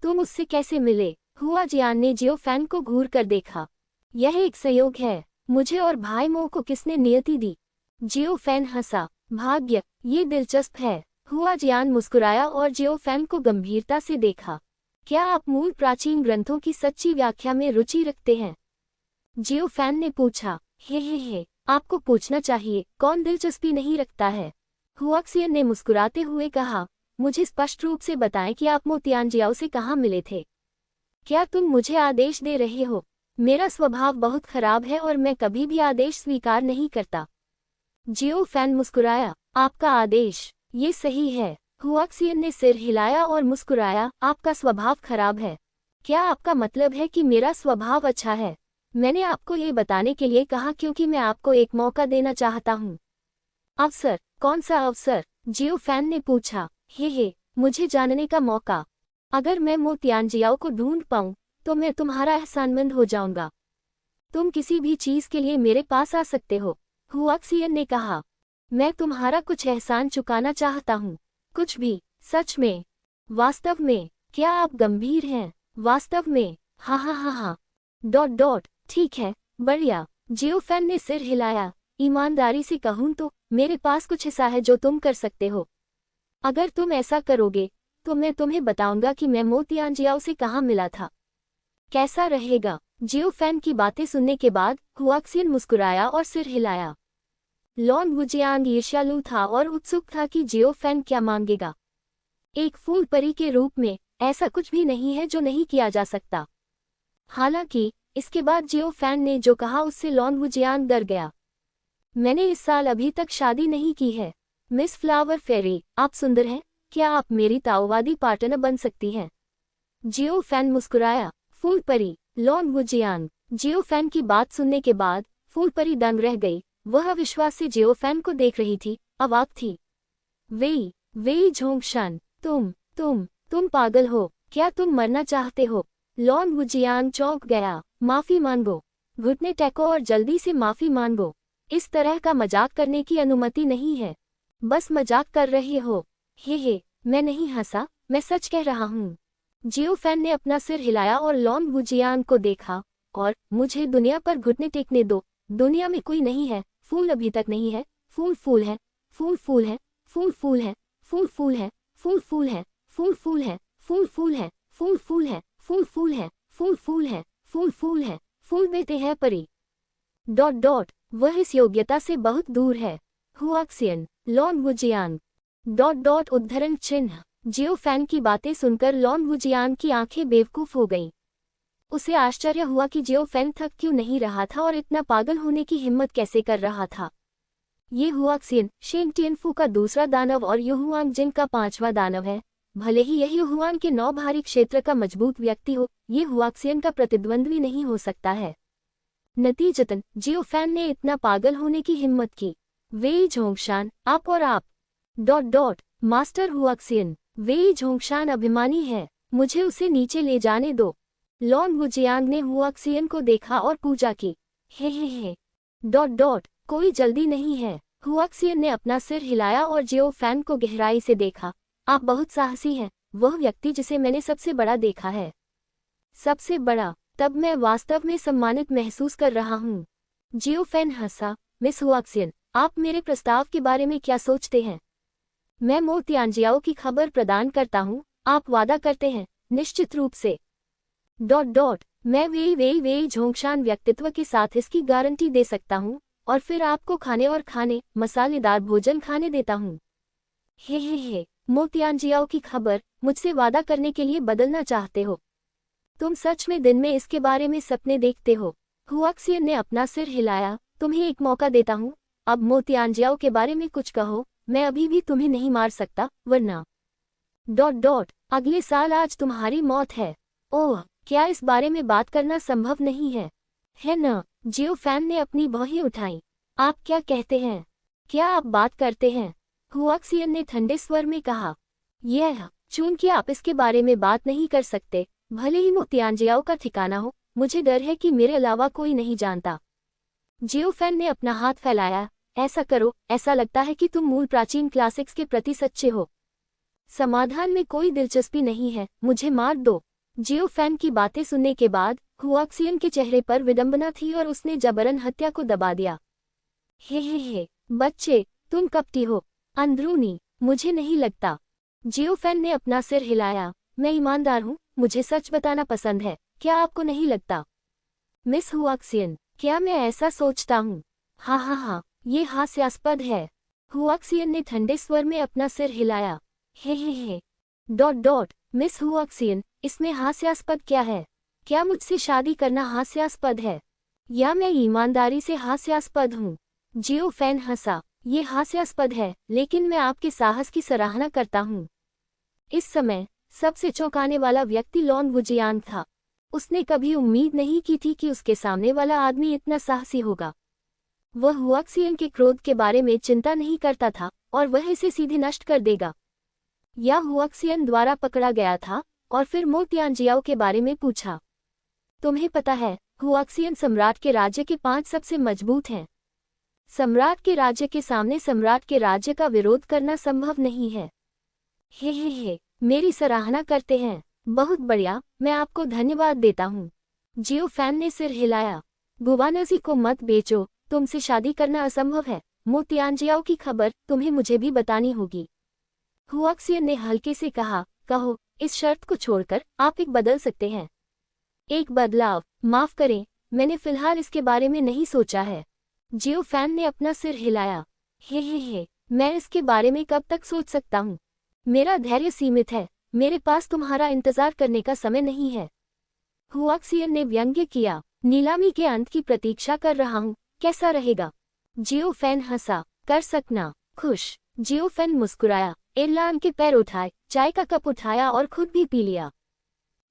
तुम उससे कैसे मिले? हुआ जियान ने जियो फैन को घूर कर देखा। यह एक संयोग है। मुझे और भाई मो को किसने नियति दी? जियो फैन हंसा। भाग्य, ये दिलचस्प है। हुआ जियान मुस्कुराया और जियो फैन को गंभीरता से देखा। क्या आप मूल प्राचीन ग्रंथों की सच्ची व्याख्या में रुचि रखते हैं? जियो फैन ने पूछा। हे, आपको पूछना चाहिए, कौन दिलचस्पी नहीं रखता है? हुआक्सियन ने मुस्कुराते हुए कहा। मुझे स्पष्ट रूप से बताएं कि आप मो तियानजियाओ से कहाँ मिले थे। क्या तुम मुझे आदेश दे रहे हो? मेरा स्वभाव बहुत खराब है और मैं कभी भी आदेश स्वीकार नहीं करता। जियो फैन मुस्कुराया। आपका आदेश, ये सही है। हुआक्सियन ने सिर हिलाया और मुस्कुराया। आपका स्वभाव खराब है? क्या आपका मतलब है कि मेरा स्वभाव अच्छा है? मैंने आपको ये बताने के लिए कहा क्योंकि मैं आपको एक मौका देना चाहता हूँ। अवसर? कौन सा अवसर? जियो फैन ने पूछा। हे, मुझे जानने का मौका। अगर मैं मो तियानजियाओ को ढूंढ पाऊं तो मैं तुम्हारा एहसानमंद हो जाऊंगा। तुम किसी भी चीज के लिए मेरे पास आ सकते हो। हुआक्सियन ने कहा। मैं तुम्हारा कुछ एहसान चुकाना चाहता हूँ। कुछ भी? सच में? वास्तव में? क्या आप गंभीर हैं? वास्तव में? हाँ। ठीक है, बढ़िया। जियो फैन ने सिर हिलाया। ईमानदारी से कहूं तो मेरे पास कुछ हिस्सा है जो तुम कर सकते हो। अगर तुम ऐसा करोगे तो मैं तुम्हें बताऊंगा कि मैं मो तियानजियाओ से कहाँ मिला था। कैसा रहेगा? जियो फैन की बातें सुनने के बाद हुआक्सियन मुस्कुराया और सिर हिलाया। लॉन वुजियांग ईर्ष्यालु था और उत्सुक था कि जियो फैन क्या मांगेगा। एक फूल परी के रूप में ऐसा कुछ भी नहीं है जो नहीं किया जा सकता। हालांकि इसके बाद जियो फैन ने जो कहा उससे लॉन वुजियांग डर गया। मैंने इस साल अभी तक शादी नहीं की है। मिस फ्लावर फेरी, आप सुंदर हैं। क्या आप मेरी ताओवादी पार्टनर बन सकती हैं? जियो फैन मुस्कुराया। फूल परी, लॉन वुजियांग। जियो फैन की बात सुनने के बाद फूल परी दंग रह गई। वह अविश्वास से जियो फैन को देख रही थी, अवाक थी। वेई झोंगशान, तुम पागल हो? क्या तुम मरना चाहते हो? लॉन वुजियांग चौंक गया। माफी मांगो। घुटने टेको और जल्दी से माफी मांगो। इस तरह का मजाक करने की अनुमति नहीं है। बस मजाक कर रहे हो। हे, मैं नहीं हंसा, मैं सच कह रहा हूँ। जियो फैन ने अपना सिर हिलाया और लॉन वुजियांग को देखा। और मुझे दुनिया पर घुटने टेकने दो। दुनिया में कोई नहीं है। फूल अभी तक नहीं है। फूल है। फूल है। फूल है। फूल है। फूल है। फूल है। फूल है। फूल है। फूल है। फूल है। फूल है। फूल देते हैं परी। वह इस योग्यता से बहुत दूर है। हुआक्सियन, लॉन वुजियांग। उद्धरण चिन्ह। जियो फैन की बातें सुनकर लॉन वुजियांग की आंखें बेवकूफ हो गईं। उसे आश्चर्य हुआ कि जियो फैन थक क्यों नहीं रहा था और इतना पागल होने की हिम्मत कैसे कर रहा था। ये हुआक्सियन, शेंग टियनफू का दूसरा दानव और युहुआंग जिन का 5वां दानव है। भले ही यह युहुआंग के 9 भारी क्षेत्र का मजबूत व्यक्ति हो, ये हुआक्सियन का प्रतिद्वंद्वी नहीं हो सकता है। नतीजतन जियो फैन ने इतना पागल होने की हिम्मत की। वेई झोंगशान, आप और आप। मास्टर हुआक्सियन, वेई झोंगशान अभिमानी है। मुझे उसे नीचे ले जाने दो। लॉन वुजियांग ने हुआक्सियन को देखा और पूजा की। हे। कोई जल्दी नहीं है। हुआक्सियन ने अपना सिर हिलाया और जियो फैन को गहराई से देखा। आप बहुत साहसी हैं, वह व्यक्ति जिसे मैंने सबसे बड़ा देखा है। सबसे बड़ा? तब मैं वास्तव में सम्मानित महसूस कर रहा हूँ। जियो फैन हंसा। मिस हुआक्सियन, आप मेरे प्रस्ताव के बारे में क्या सोचते हैं? मैं मो तियानजियाओ की खबर प्रदान करता हूँ, आप वादा करते हैं? निश्चित रूप से। मैं वेई झोंगशान व्यक्तित्व के साथ इसकी गारंटी दे सकता हूँ, और फिर आपको खाने मसालेदार भोजन खाने देता हूँ। हे, मो तियानजियाओ की खबर मुझसे वादा करने के लिए बदलना चाहते हो? तुम सच में दिन में इसके बारे में सपने देखते हो? हुआक्सियन ने अपना सिर हिलाया। तुम्हें एक मौका देता हूँ, अब मो तियानजियाओ के बारे में कुछ कहो, मैं अभी भी तुम्हें नहीं मार सकता, वरना अगले साल आज तुम्हारी मौत है। ओह, क्या इस बारे में बात करना संभव नहीं है? है न? जियो फैन ने अपनी भौहें उठाई। आप क्या कहते हैं? क्या आप बात करते हैं? हुआक्सियन ने ठंडे स्वर में कहा। चूंकि आप इसके बारे में बात नहीं कर सकते, भले ही मो तियानजियाओ का ठिकाना हो, मुझे डर है कि मेरे अलावा कोई नहीं जानता। जियो फैन ने अपना हाथ फैलाया। ऐसा करो, ऐसा लगता है कि तुम मूल प्राचीन क्लासिक्स के प्रति सच्चे हो। समाधान में कोई दिलचस्पी नहीं है, मुझे मार दो। जियो फैन की बातें सुनने के बाद हुआक्सियन के चेहरे पर विडंबना थी और उसने जबरन हत्या को दबा दिया। हे, बच्चे, तुम कपटी हो। अंदरूनी, मुझे नहीं लगता। जियो फैन ने अपना सिर हिलाया। मैं ईमानदार हूँ, मुझे सच बताना पसंद है, क्या आपको नहीं लगता? मिस हुआक्सियन, क्या मैं ऐसा सोचता हूँ? हाँ, ये हास्यास्पद है। हुआक्सियन ने ठंडे स्वर में अपना सिर हिलाया। हे, मिस हुआक्सियन, इसमें हास्यास्पद क्या है? क्या मुझसे शादी करना हास्यास्पद है? या मैं ईमानदारी से हास्यास्पद हूँ? जियो फैन हंसा। ये हास्यास्पद है, लेकिन मैं आपके साहस की सराहना करता हूँ। इस समय सबसे चौंकाने वाला व्यक्ति लॉन वुजियान था। उसने कभी उम्मीद नहीं की थी कि उसके सामने वाला आदमी इतना साहसी होगा। वह हुआक्सियन के क्रोध के बारे में चिंता नहीं करता था, और वह इसे सीधे नष्ट कर देगा। या हुआक्सियन द्वारा पकड़ा गया था, और फिर मो तियानजियाओ के बारे में पूछा। तुम्हें पता है, हुआक्सियन सम्राट के राज्य के 5 सबसे मजबूत हैं। सम्राट के राज्य के सामने सम्राट के राज्य का विरोध करना संभव नहीं है। हे, मेरी सराहना करते हैं। बहुत बढ़िया, मैं आपको धन्यवाद देता हूँ। जियो फैन ने सिर हिलाया। गुवानजी को मत बेचो, तुमसे शादी करना असंभव है। मो तियानजियाओ की खबर तुम्हें मुझे भी बतानी होगी। हुआक्सियन ने हल्के से कहा। कहो, इस शर्त को छोड़कर आप एक बदल सकते हैं। एक बदलाव? माफ करें, मैंने फिलहाल इसके बारे में नहीं सोचा है। जियो फैन ने अपना सिर हिलाया। हे, मैं इसके बारे में कब तक सोच सकता हूँ? मेरा धैर्य सीमित है, मेरे पास तुम्हारा इंतजार करने का समय नहीं है। हुआक्सियन ने व्यंग्य किया। नीलामी के अंत की प्रतीक्षा कर रहा हूँ, कैसा रहेगा? जियो फैन हंसा। कर सकना, खुश। जियो फैन मुस्कुराया। एरलान के पैर उठाए, चाय का कप उठाया और खुद भी पी लिया।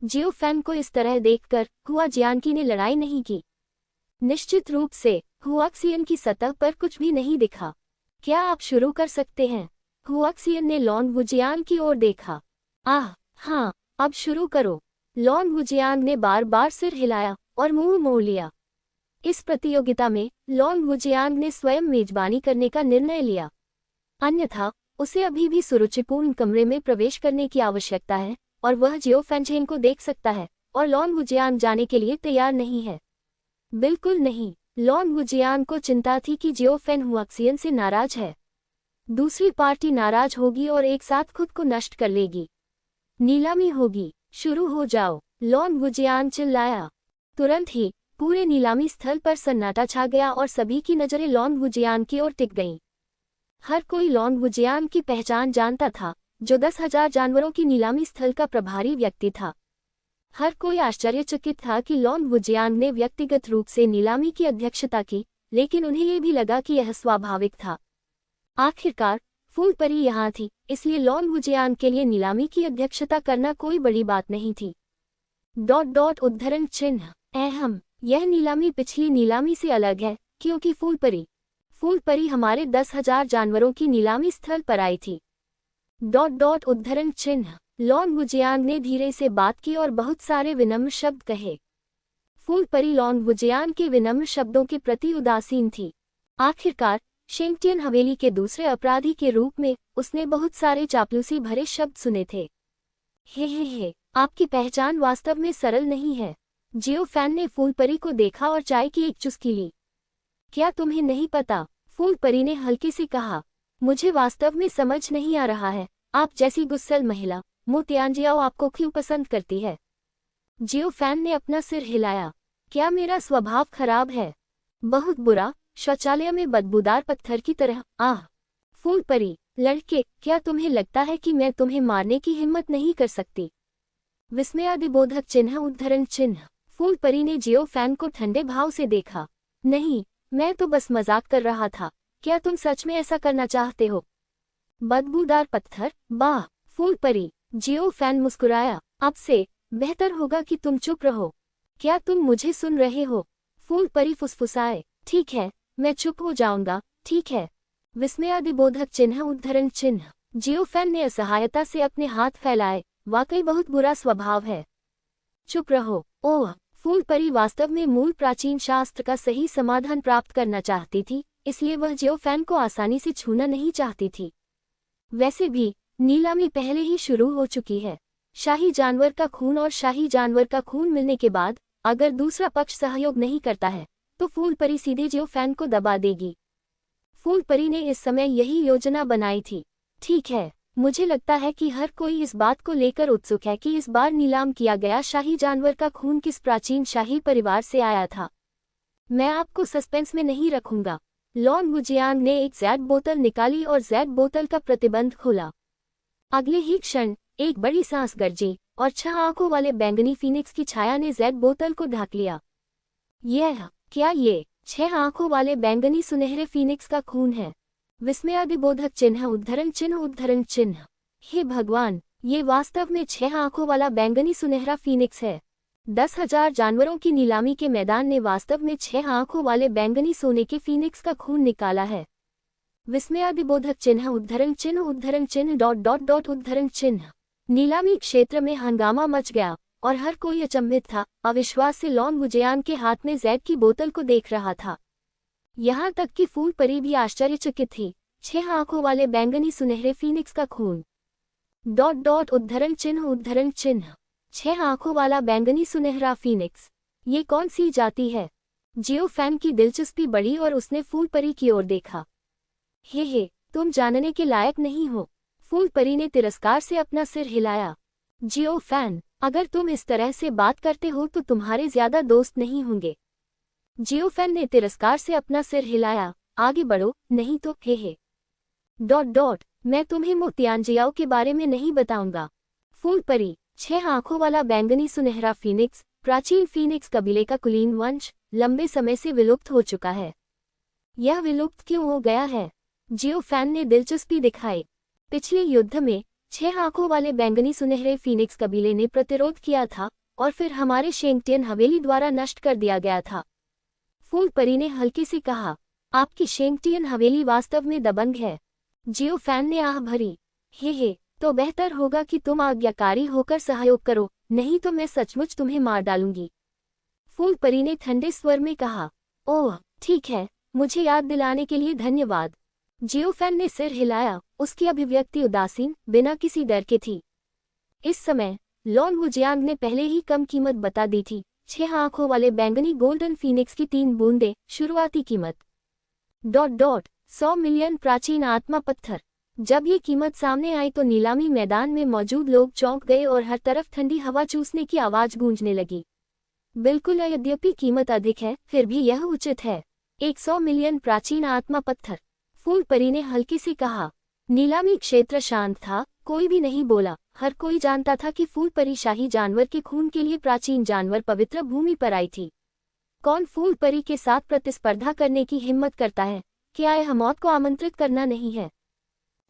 जियो फैन को इस तरह देखकर हुआ जियानकी ने लड़ाई नहीं की। निश्चित रूप से हुआक्सियन की सतह पर कुछ भी नहीं दिखा। क्या आप शुरू कर सकते हैं? हुआक्सियन ने लॉन वुजियान की ओर देखा। हाँ, अब शुरू करो। लॉन वुजियान ने बार बार सिर हिलाया और मुंह मोड़ लिया। इस प्रतियोगिता में लॉन वुजियान ने स्वयं मेजबानी करने का निर्णय लिया। अन्यथा उसे अभी भी सुरुचिपूर्ण कमरे में प्रवेश करने की आवश्यकता है, और वह जियो फैनचेन को देख सकता है, और लॉन वुजियान जाने के लिए तैयार नहीं है। बिल्कुल नहीं। लॉन वुजियान को चिंता थी कि जियो फैन हुआक्सियन से नाराज है। दूसरी पार्टी नाराज होगी और एक साथ खुद को नष्ट कर लेगी। नीलामी होगी, शुरू हो जाओ। लॉन वुजियान चिल्लाया। तुरंत ही पूरे नीलामी स्थल पर सन्नाटा छा गया और सभी की नजरें लॉन वुजियान की ओर टिक गईं। हर कोई लॉन वुजियान की पहचान जानता था, जो 10,000 जानवरों की नीलामी स्थल का प्रभारी व्यक्ति था। हर कोई आश्चर्यचकित था कि लॉन वुजियान ने व्यक्तिगत रूप से नीलामी की अध्यक्षता की, लेकिन उन्हें ये भी लगा कि यह स्वाभाविक था। आखिरकार फूल परी यहाँ थी, इसलिए लॉन वुजियान के लिए नीलामी की अध्यक्षता करना कोई बड़ी बात नहीं थी। उद्धरण चिन्ह अहम, यह नीलामी पिछली नीलामी से अलग है, क्योंकि फूल परी हमारे 10,000 जानवरों की नीलामी स्थल पर आई थी। उद्धरण चिन्ह। लॉन वुजियान ने धीरे से बात की और बहुत सारे विनम्र शब्द कहे। फूल परी लॉन वुजियान के विनम्र शब्दों के प्रति उदासीन थी। आखिरकार शेंगटियन हवेली के दूसरे अपराधी के रूप में उसने बहुत सारे चापलूसी भरे शब्द सुने थे। हे, आपकी पहचान वास्तव में सरल नहीं है। जियो फैन ने फूल परी को देखा और चाय की एक चुस्की ली। क्या तुम्हें नहीं पता? फूल परी ने हल्के से कहा, मुझे वास्तव में समझ नहीं आ रहा है, आप जैसी गुस्सैल महिला मो तिआनजियाओ आपको क्यों पसंद करती है। जियो फैन ने अपना सिर हिलाया। क्या मेरा स्वभाव खराब है? बहुत बुरा, शौचालय में बदबूदार पत्थर की तरह। आह। फूल परी, लड़के, क्या तुम्हें लगता है कि मैं तुम्हें मारने की हिम्मत नहीं कर सकती? विस्मयादिबोधक चिन्ह उद्धरण चिन्ह। फूल परी ने जियो फैन को ठंडे भाव से देखा। नहीं, मैं तो बस मजाक कर रहा था। क्या तुम सच में ऐसा करना चाहते हो? बदबूदार पत्थर, वाह। फूल परी, जियो फैन मुस्कुराया। अब से बेहतर होगा कि तुम चुप रहो। क्या तुम मुझे सुन रहे हो? फूल परी फुसफुसाए। ठीक है, मैं चुप हो जाऊंगा, ठीक है। विस्मयादिबोधक चिन्ह उद्धरण चिन्ह। जियो फैन ने असहायता से अपने हाथ फैलाए। वाकई बहुत बुरा स्वभाव है। चुप रहो। ओह। फूल परी वास्तव में मूल प्राचीन शास्त्र का सही समाधान प्राप्त करना चाहती थी, इसलिए वह जियो फैन को आसानी से छूना नहीं चाहती थी। वैसे भी नीलामी पहले ही शुरू हो चुकी है। शाही जानवर का खून और शाही जानवर का खून मिलने के बाद अगर दूसरा पक्ष सहयोग नहीं करता है तो फूल परी सीधे जियो फैन को दबा देगी। फूल परी ने इस समय यही योजना बनाई थी। ठीक है, मुझे लगता है कि हर कोई इस बात को लेकर उत्सुक है कि इस बार नीलाम किया गया शाही जानवर का खून किस प्राचीन शाही परिवार से आया था। मैं आपको सस्पेंस में नहीं रखूंगा। लॉन वुजियांग ने एक जैड बोतल निकाली और जैड बोतल का प्रतिबंध खोला। अगले ही क्षण एक बड़ी सांस गरजी और 6 आंखों वाले बैंगनी फीनिक्स की छाया ने जैड बोतल को ढक लिया। क्या ये 6 आंखों वाले बैंगनी सुनहरे फीनिक्स का खून है? विस्मयादिबोधक चिन्ह उद्धरण चिन्ह। हे भगवान, ये वास्तव में 6 आंखों वाला बैंगनी सुनहरा फीनिक्स है। 10,000 जानवरों की नीलामी के मैदान ने वास्तव में 6 आंखों वाले बैंगनी सोने के फीनिक्स का खून निकाला है। विस्मयादिबोधक चिन्ह उद्धरण चिन्ह उद्धरण चिन्ह। नीलामी क्षेत्र में हंगामा मच गया और हर कोई अचंभित था, अविश्वास से लॉन वुजियांग के हाथ में जैड की बोतल को देख रहा था। यहाँ तक कि फूल परी भी आश्चर्यचकित थी। 6 आंखों वाले बैंगनी सुनहरे फीनिक्स का खून। उद्धरण चिन्ह। 6 आंखों वाला बैंगनी सुनहरा फीनिक्स, ये कौन सी जाति है? जियो फैन की दिलचस्पी बढ़ी और उसने फूल परी की ओर देखा। हे, तुम जानने के लायक नहीं हो। फूल परी ने तिरस्कार से अपना सिर हिलाया। जियो फैन, अगर तुम इस तरह से बात करते हो तो तुम्हारे ज्यादा दोस्त नहीं होंगे। जियो फैन ने तिरस्कार से अपना सिर हिलाया। आगे बढ़ो, नहीं तो हे। मैं तुम्हें मो तिआनजियाओ के बारे में नहीं बताऊंगा। फूल परी, 6 आंखों वाला बैंगनी सुनहरा फीनिक्स, प्राचीन फीनिक्स कबीले का कुलीन वंश, लंबे समय से विलुप्त हो चुका है। यह विलुप्त क्यों हो गया है? जियो फैन ने दिलचस्पी दिखाई। पिछले युद्ध में 6 आंखों वाले बैंगनी सुनहरे फीनिक्स कबीले ने प्रतिरोध किया था और फिर हमारे शेंगटियन हवेली द्वारा नष्ट कर दिया गया था। फूल परी ने हल्के से कहा, आपकी शेंगटियन हवेली वास्तव में दबंग है। जियो फैन ने आह भरी। हे, तो बेहतर होगा कि तुम आज्ञाकारी होकर सहयोग करो, नहीं तो मैं सचमुच तुम्हें मार डालूंगी। फूल परी ने ठंडे स्वर में कहा। ओह, ठीक है, मुझे याद दिलाने के लिए धन्यवाद। जियो फैन ने सिर हिलाया। उसकी अभिव्यक्ति उदासीन, बिना किसी डर के थी। इस समय लॉन वुजियांग ने पहले ही कम कीमत बता दी थी। 6 आंखों वाले बैंगनी गोल्डन फीनिक्स की 3 बूंदें, शुरुआती कीमत 100 मिलियन प्राचीन आत्मा पत्थर। जब ये कीमत सामने आई तो नीलामी मैदान में मौजूद लोग चौंक गए और हर तरफ ठंडी हवा चूसने की आवाज गूंजने लगी। बिल्कुल, यद्यपि कीमत अधिक है, फिर भी यह उचित है। 100 मिलियन प्राचीन आत्मा पत्थर। फूल परी ने हल्के से कहा। नीलामी क्षेत्र शांत था, कोई भी नहीं बोला। हर कोई जानता था कि फूल परी शाही जानवर के खून के लिए प्राचीन जानवर पवित्र भूमि पर आई थी। कौन फूल परी के साथ प्रतिस्पर्धा करने की हिम्मत करता है? क्या यह मौत को आमंत्रित करना नहीं है?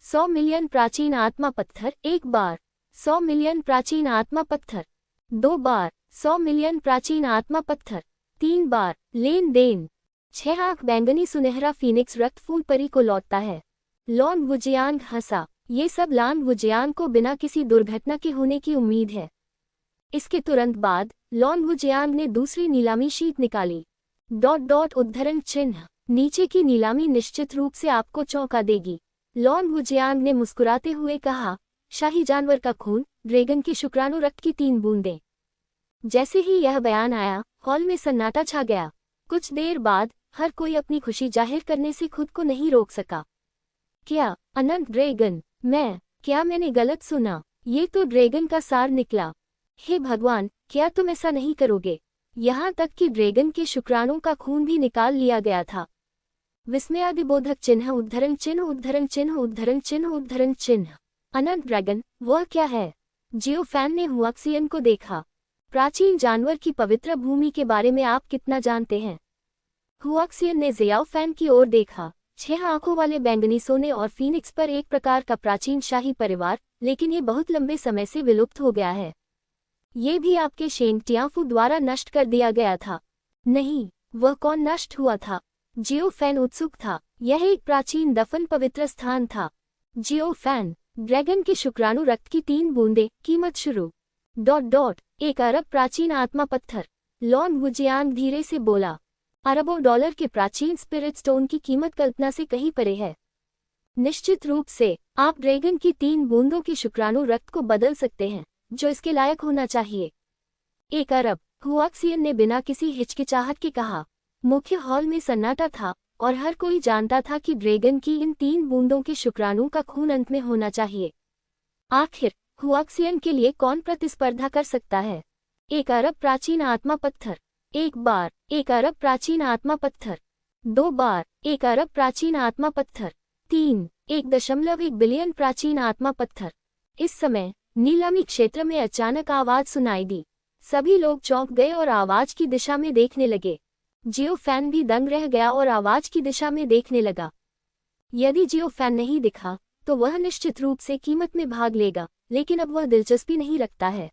100 मिलियन प्राचीन आत्मा पत्थर एक बार, 100 मिलियन प्राचीन आत्मा पत्थर 2 बार, 100 मिलियन प्राचीन आत्मा पत्थर 3 बार। लेन देन। 6 आंख बैंगनी सुनहरा फीनिक्स रक्त फूल परी को लौटता है। लॉन वुजियांग हंसा। ये सब लॉन वुजियांग को बिना किसी दुर्घटना के होने की उम्मीद है। इसके तुरंत बाद लॉन वुजियांग ने दूसरी नीलामी शीट निकाली। उद्धरण चिन्ह। नीचे की नीलामी निश्चित रूप से आपको चौंका देगी। लॉन वुजियांग ने मुस्कुराते हुए कहा, शाही जानवर का खून, ड्रैगन के शुक्राणु रक्त की 3 बूंदें। जैसे ही यह बयान आया, हॉल में सन्नाटा छा गया। कुछ देर बाद हर कोई अपनी खुशी जाहिर करने से खुद को नहीं रोक सका। क्या अनंत ड्रैगन? क्या मैंने गलत सुना? ये तो ड्रैगन का सार निकला। हे भगवान, क्या तुम ऐसा नहीं करोगे? यहाँ तक कि ड्रैगन के शुक्राणु का खून भी निकाल लिया गया था। विस्मयादिबोधक चिन्ह उद्धरण चिन्ह उद्धरण चिन्ह उद्धरण चिन्ह उद्धरण चिन्ह। अनंत ड्रैगन, वह क्या है? जियोफैन ने हुआक्सियन को देखा। प्राचीन जानवर की पवित्र भूमि के बारे में आप कितना जानते हैं? हुआक्सियन ने जियाओफैन की ओर देखा। 6 आंखों वाले बैंगनी सोने और फीनिक्स पर एक प्रकार का प्राचीन शाही परिवार, लेकिन ये बहुत लंबे समय से विलुप्त हो गया है। ये भी आपके शेंग टियाफू द्वारा नष्ट कर दिया गया था। नहीं, वह कौन नष्ट हुआ था? जियोफैन उत्सुक था। यह एक प्राचीन दफन पवित्र स्थान था। जियोफैन, ड्रैगन के शुक्राणु रक्त की 3 बूंदे, कीमत शुरू। ... 1 अरब प्राचीन आत्मा पत्थर। लॉन वुजियांग धीरे से बोला। अरबों डॉलर के प्राचीन स्पिरिट स्टोन की कीमत कल्पना से कहीं परे है। निश्चित रूप से, आप ड्रैगन की 3 बूंदों के शुक्राणु रक्त को बदल सकते हैं, जो इसके लायक होना चाहिए। 1 अरब, हुआक्सियन ने बिना किसी हिचकिचाहट के कहा। मुख्य हॉल में सन्नाटा था और हर कोई जानता था कि ड्रैगन की इन 3 बूंदों के शुक्राणु का खून अंत में होना चाहिए। आखिर हुआक्सियन के लिए कौन प्रतिस्पर्धा कर सकता है? 1 अरब प्राचीन आत्मा पत्थर। 1 बार 1 अरब प्राचीन आत्मा पत्थर। 2 बार 1 अरब प्राचीन आत्मा पत्थर। 3 1.1 बिलियन प्राचीन आत्मा पत्थर। इस समय नीलामी क्षेत्र में अचानक आवाज सुनाई दी। सभी लोग चौंक गए और आवाज की दिशा में देखने लगे। जियोफैन भी दंग रह गया और आवाज की दिशा में देखने लगा। यदि जियोफैन नहीं दिखा तो वह निश्चित रूप से कीमत में भाग लेगा, लेकिन अब वह दिलचस्पी नहीं रखता है। ...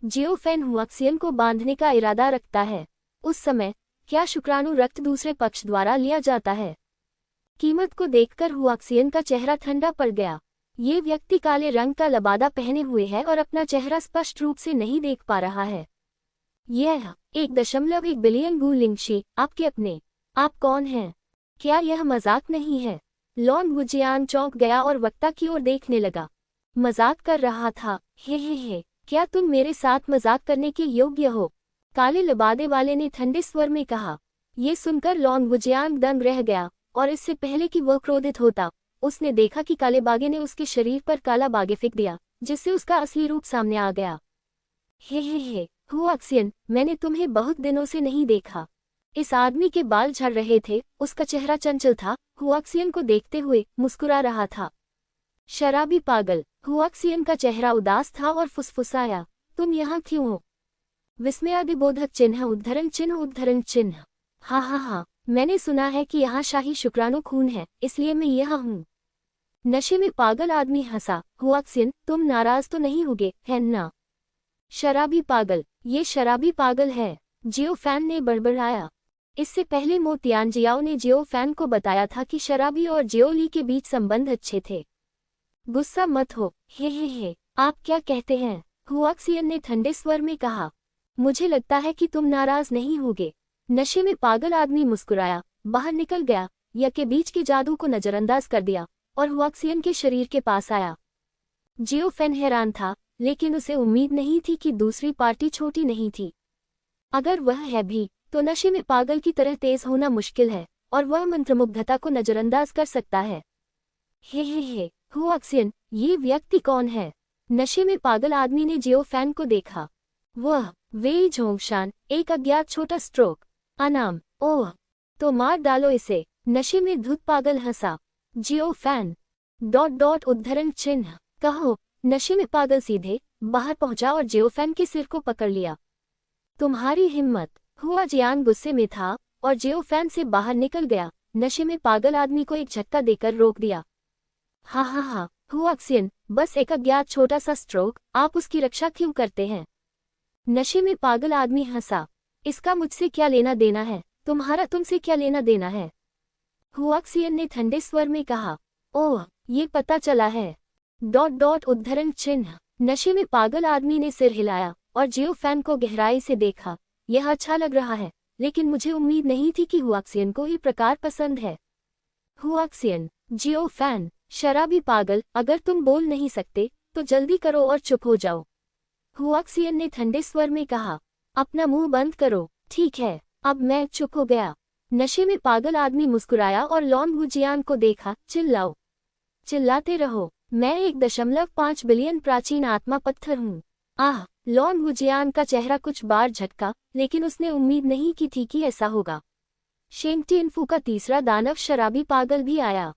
जियोफैन हुआक्सियन को बांधने का इरादा रखता है। उस समय क्या शुक्राणु रक्त दूसरे पक्ष द्वारा लिया जाता है? कीमत को देखकर हुआक्सियन का चेहरा ठंडा पड़ गया। ये व्यक्ति काले रंग का लबादा पहने हुए है और अपना चेहरा स्पष्ट रूप से नहीं देख पा रहा है। यह 1.1 बिलियन गू लिंगशी, आपके अपने। आप कौन हैं? क्या यह मजाक नहीं है? लॉन वुजियान चौंक गया और वक्ता की ओर देखने लगा। मजाक कर रहा था? हे, क्या तुम मेरे साथ मजाक करने के योग्य हो? काले लबादे वाले ने ठंडे स्वर में कहा। ये सुनकर लॉन वुजियान दंग रह गया, और इससे पहले कि वह क्रोधित होता, उसने देखा कि काले बागे ने उसके शरीर पर काला बागे फेंक दिया, जिससे उसका असली रूप सामने आ गया। हे, हुआक्सियन, मैंने तुम्हें बहुत दिनों से नहीं देखा। इस आदमी के बाल झड़ रहे थे, उसका चेहरा चंचल था, हुआक्सियन को देखते हुए मुस्कुरा रहा था। शराबी पागल। हुआक्सियन का चेहरा उदास था और फुसफुसाया, तुम यहाँ क्यों हो? विस्मयादिबोधक चिन्ह उद्धरण चिन्ह उद्धरण चिन्ह। हाँ, मैंने सुना है कि यहाँ शाही शुक्राणु खून है, इसलिए मैं यहाँ हूँ। नशे में पागल आदमी हंसा। हुआक्सियन, तुम नाराज तो नहीं होगे, है ना? शराबी पागल, ये शराबी पागल है, जियोफैन ने बड़बड़ाया। इससे पहले मो तियानजियाओ ने जियोफैन को बताया था कि शराबी और जियोली के बीच संबंध अच्छे थे। गुस्सा मत हो। हे, आप क्या कहते हैं? हुआक्सियन ने ठंडे स्वर में कहा। मुझे लगता है कि तुम नाराज नहीं होगे। नशे में पागल आदमी मुस्कुराया, बाहर निकल गया, या के बीच के जादू को नजरअंदाज कर दिया और हुआक्सियन के शरीर के पास आया। जियोफैन हैरान था, लेकिन उसे उम्मीद नहीं थी कि दूसरी पार्टी छोटी नहीं थी। अगर वह है भी, तो नशे में पागल की तरह तेज होना मुश्किल है, और वह मंत्रमुग्धता को नजरअंदाज कर सकता है। हे, हुआक्सियन, ये व्यक्ति कौन है? नशे में पागल आदमी ने जियोफैन को देखा। वह वेई झोंगशान, एक अज्ञात छोटा स्ट्रोक। अनाम। ओह, तो मार डालो इसे। नशे में धुत पागल हंसा। जियोफैन ... उद्धरण चिन्ह। कहो। नशे में पागल सीधे बाहर पहुंचा और जियोफैन के सिर को पकड़ लिया। तुम्हारी हिम्मत! हुआजियान गुस्से में था और जियोफैन से बाहर निकल गया। नशे में पागल आदमी को एक झटका देकर रोक दिया। हाँ, हुआक्सियन, बस एक अज्ञात छोटा सा स्ट्रोक, आप उसकी रक्षा क्यों करते हैं? नशे में पागल आदमी हंसा। इसका मुझसे क्या लेना देना है? तुम्हारा तुमसे क्या लेना देना है? हुआक्सियन ने ठंडे स्वर में कहा। ओह, ये पता चला है। ... उद्धरण चिन्ह। नशे में पागल आदमी ने सिर हिलाया और जियोफैन को गहराई से देखा। यह अच्छा लग रहा है, लेकिन मुझे उम्मीद नहीं थी कि हुआक्सियन को ये प्रकार पसंद है। हुआक्सियन, जियोफैन, शराबी पागल, अगर तुम बोल नहीं सकते तो जल्दी करो और चुप हो जाओ। हुआक्सियन ने ठंडे स्वर में कहा। अपना मुंह बंद करो। ठीक है। अब मैं चुप हो गया। नशे में पागल आदमी मुस्कुराया और लॉन वुजियान को देखा। चिल्लाओ, चिल्लाते रहो, मैं 1.5 बिलियन प्राचीन आत्मा पत्थर हूँ। आह! लॉन वुजियान का चेहरा कुछ बार झटका, लेकिन उसने उम्मीद नहीं की थी कि ऐसा होगा। शेंग टिएनफू का तीसरा दानव शराबी पागल भी आया।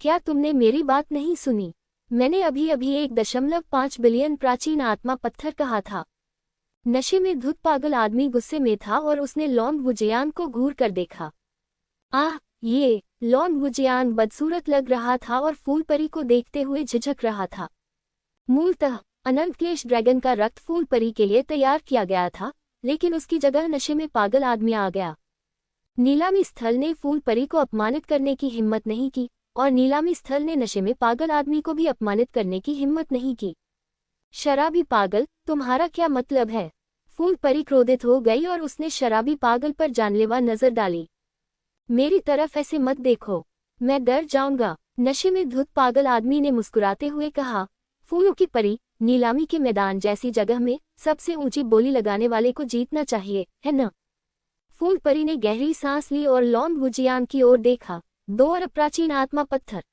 क्या तुमने मेरी बात नहीं सुनी? मैंने अभी अभी 1.5 बिलियन प्राचीन आत्मा पत्थर कहा था। नशे में धुत पागल आदमी गुस्से में था और उसने लॉन वुजियान को घूर कर देखा। आह! ये लॉन वुजियान बदसूरत लग रहा था और फूल परी को देखते हुए झिझक रहा था। मूलतः अनंत क्लेश ड्रैगन का रक्त फूल परी के लिए तैयार किया गया था, लेकिन उसकी जगह नशे में पागल आदमी आ गया। नीलामी स्थल ने फूल परी को अपमानित करने की हिम्मत नहीं की और नीलामी स्थल ने नशे में पागल आदमी को भी अपमानित करने की हिम्मत नहीं की। शराबी पागल, तुम्हारा क्या मतलब है? फूल परी क्रोधित हो गई और उसने शराबी पागल पर जानलेवा नजर डाली। मेरी तरफ ऐसे मत देखो, मैं डर जाऊंगा, नशे में धुत पागल आदमी ने मुस्कुराते हुए कहा। फूलों की परी, नीलामी के मैदान जैसी जगह में सबसे ऊंची बोली लगाने वाले को जीतना चाहिए, है न? फूल परी ने गहरी सांस ली और लॉन वुजियान की ओर देखा। 2 अरब प्राचीन आत्मा पत्थर।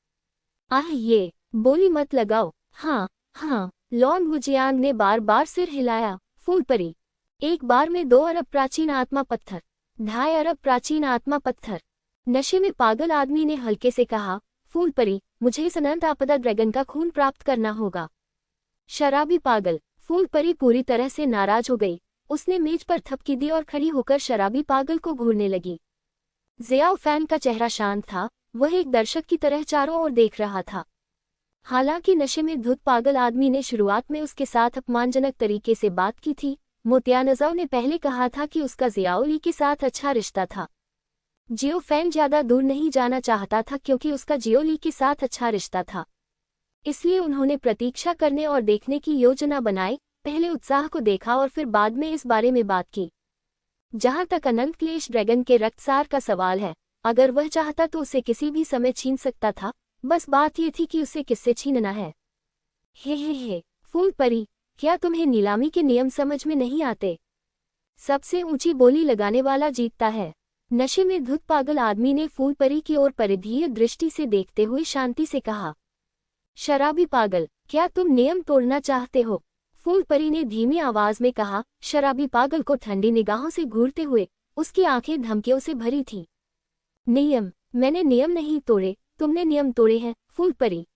आह! ये बोली मत लगाओ। हाँ हाँ, लॉन वुजियान ने बार बार सिर हिलाया। फूल परी, एक बार में 2 अरब प्राचीन आत्मा पत्थर, 2.5 अरब प्राचीन आत्मा पत्थर। नशे में पागल आदमी ने हल्के से कहा। फूल परी, मुझे इस अनंत आपदा ड्रैगन का खून प्राप्त करना होगा। शराबी पागल, फूल परी पूरी तरह से नाराज हो गई। उसने मेज पर थपकी दी और खड़ी होकर शराबी पागल को घूरने लगी। ज़ियाओ फैन का चेहरा शांत था, वह एक दर्शक की तरह चारों ओर देख रहा था। हालांकि नशे में धुत पागल आदमी ने शुरुआत में उसके साथ अपमानजनक तरीके से बात की थी, मोतियानज़ाओ ने पहले कहा था कि उसका ज़ियाओ ली के साथ अच्छा रिश्ता था। जियो फैन ज्यादा दूर नहीं जाना चाहता था क्योंकि उसका जियो ली के साथ अच्छा रिश्ता था। इसलिए उन्होंने प्रतीक्षा करने और देखने की योजना बनाई, पहले उत्साह को देखा और फिर बाद में इस बारे में बात की। जहां तक अनंत क्लेश ड्रैगन के रक्तसार का सवाल है, अगर वह चाहता तो उसे किसी भी समय छीन सकता था, बस बात ये थी कि उसे किससे छीनना है। हे, फूल परी, क्या तुम्हें नीलामी के नियम समझ में नहीं आते? सबसे ऊंची बोली लगाने वाला जीतता है। नशे में धुत पागल आदमी ने फूल परी की ओर परिधीय दृष्टि से देखते हुए शांति से कहा। शराबी पागल, क्या तुम नियम तोड़ना चाहते हो? फूल परी ने धीमी आवाज में कहा। शराबी पागल को ठंडी निगाहों से घूरते हुए उसकी आंखें धमकियों से भरी थीं। नियम? मैंने नियम नहीं तोड़े, तुमने नियम तोड़े हैं, फूल परी।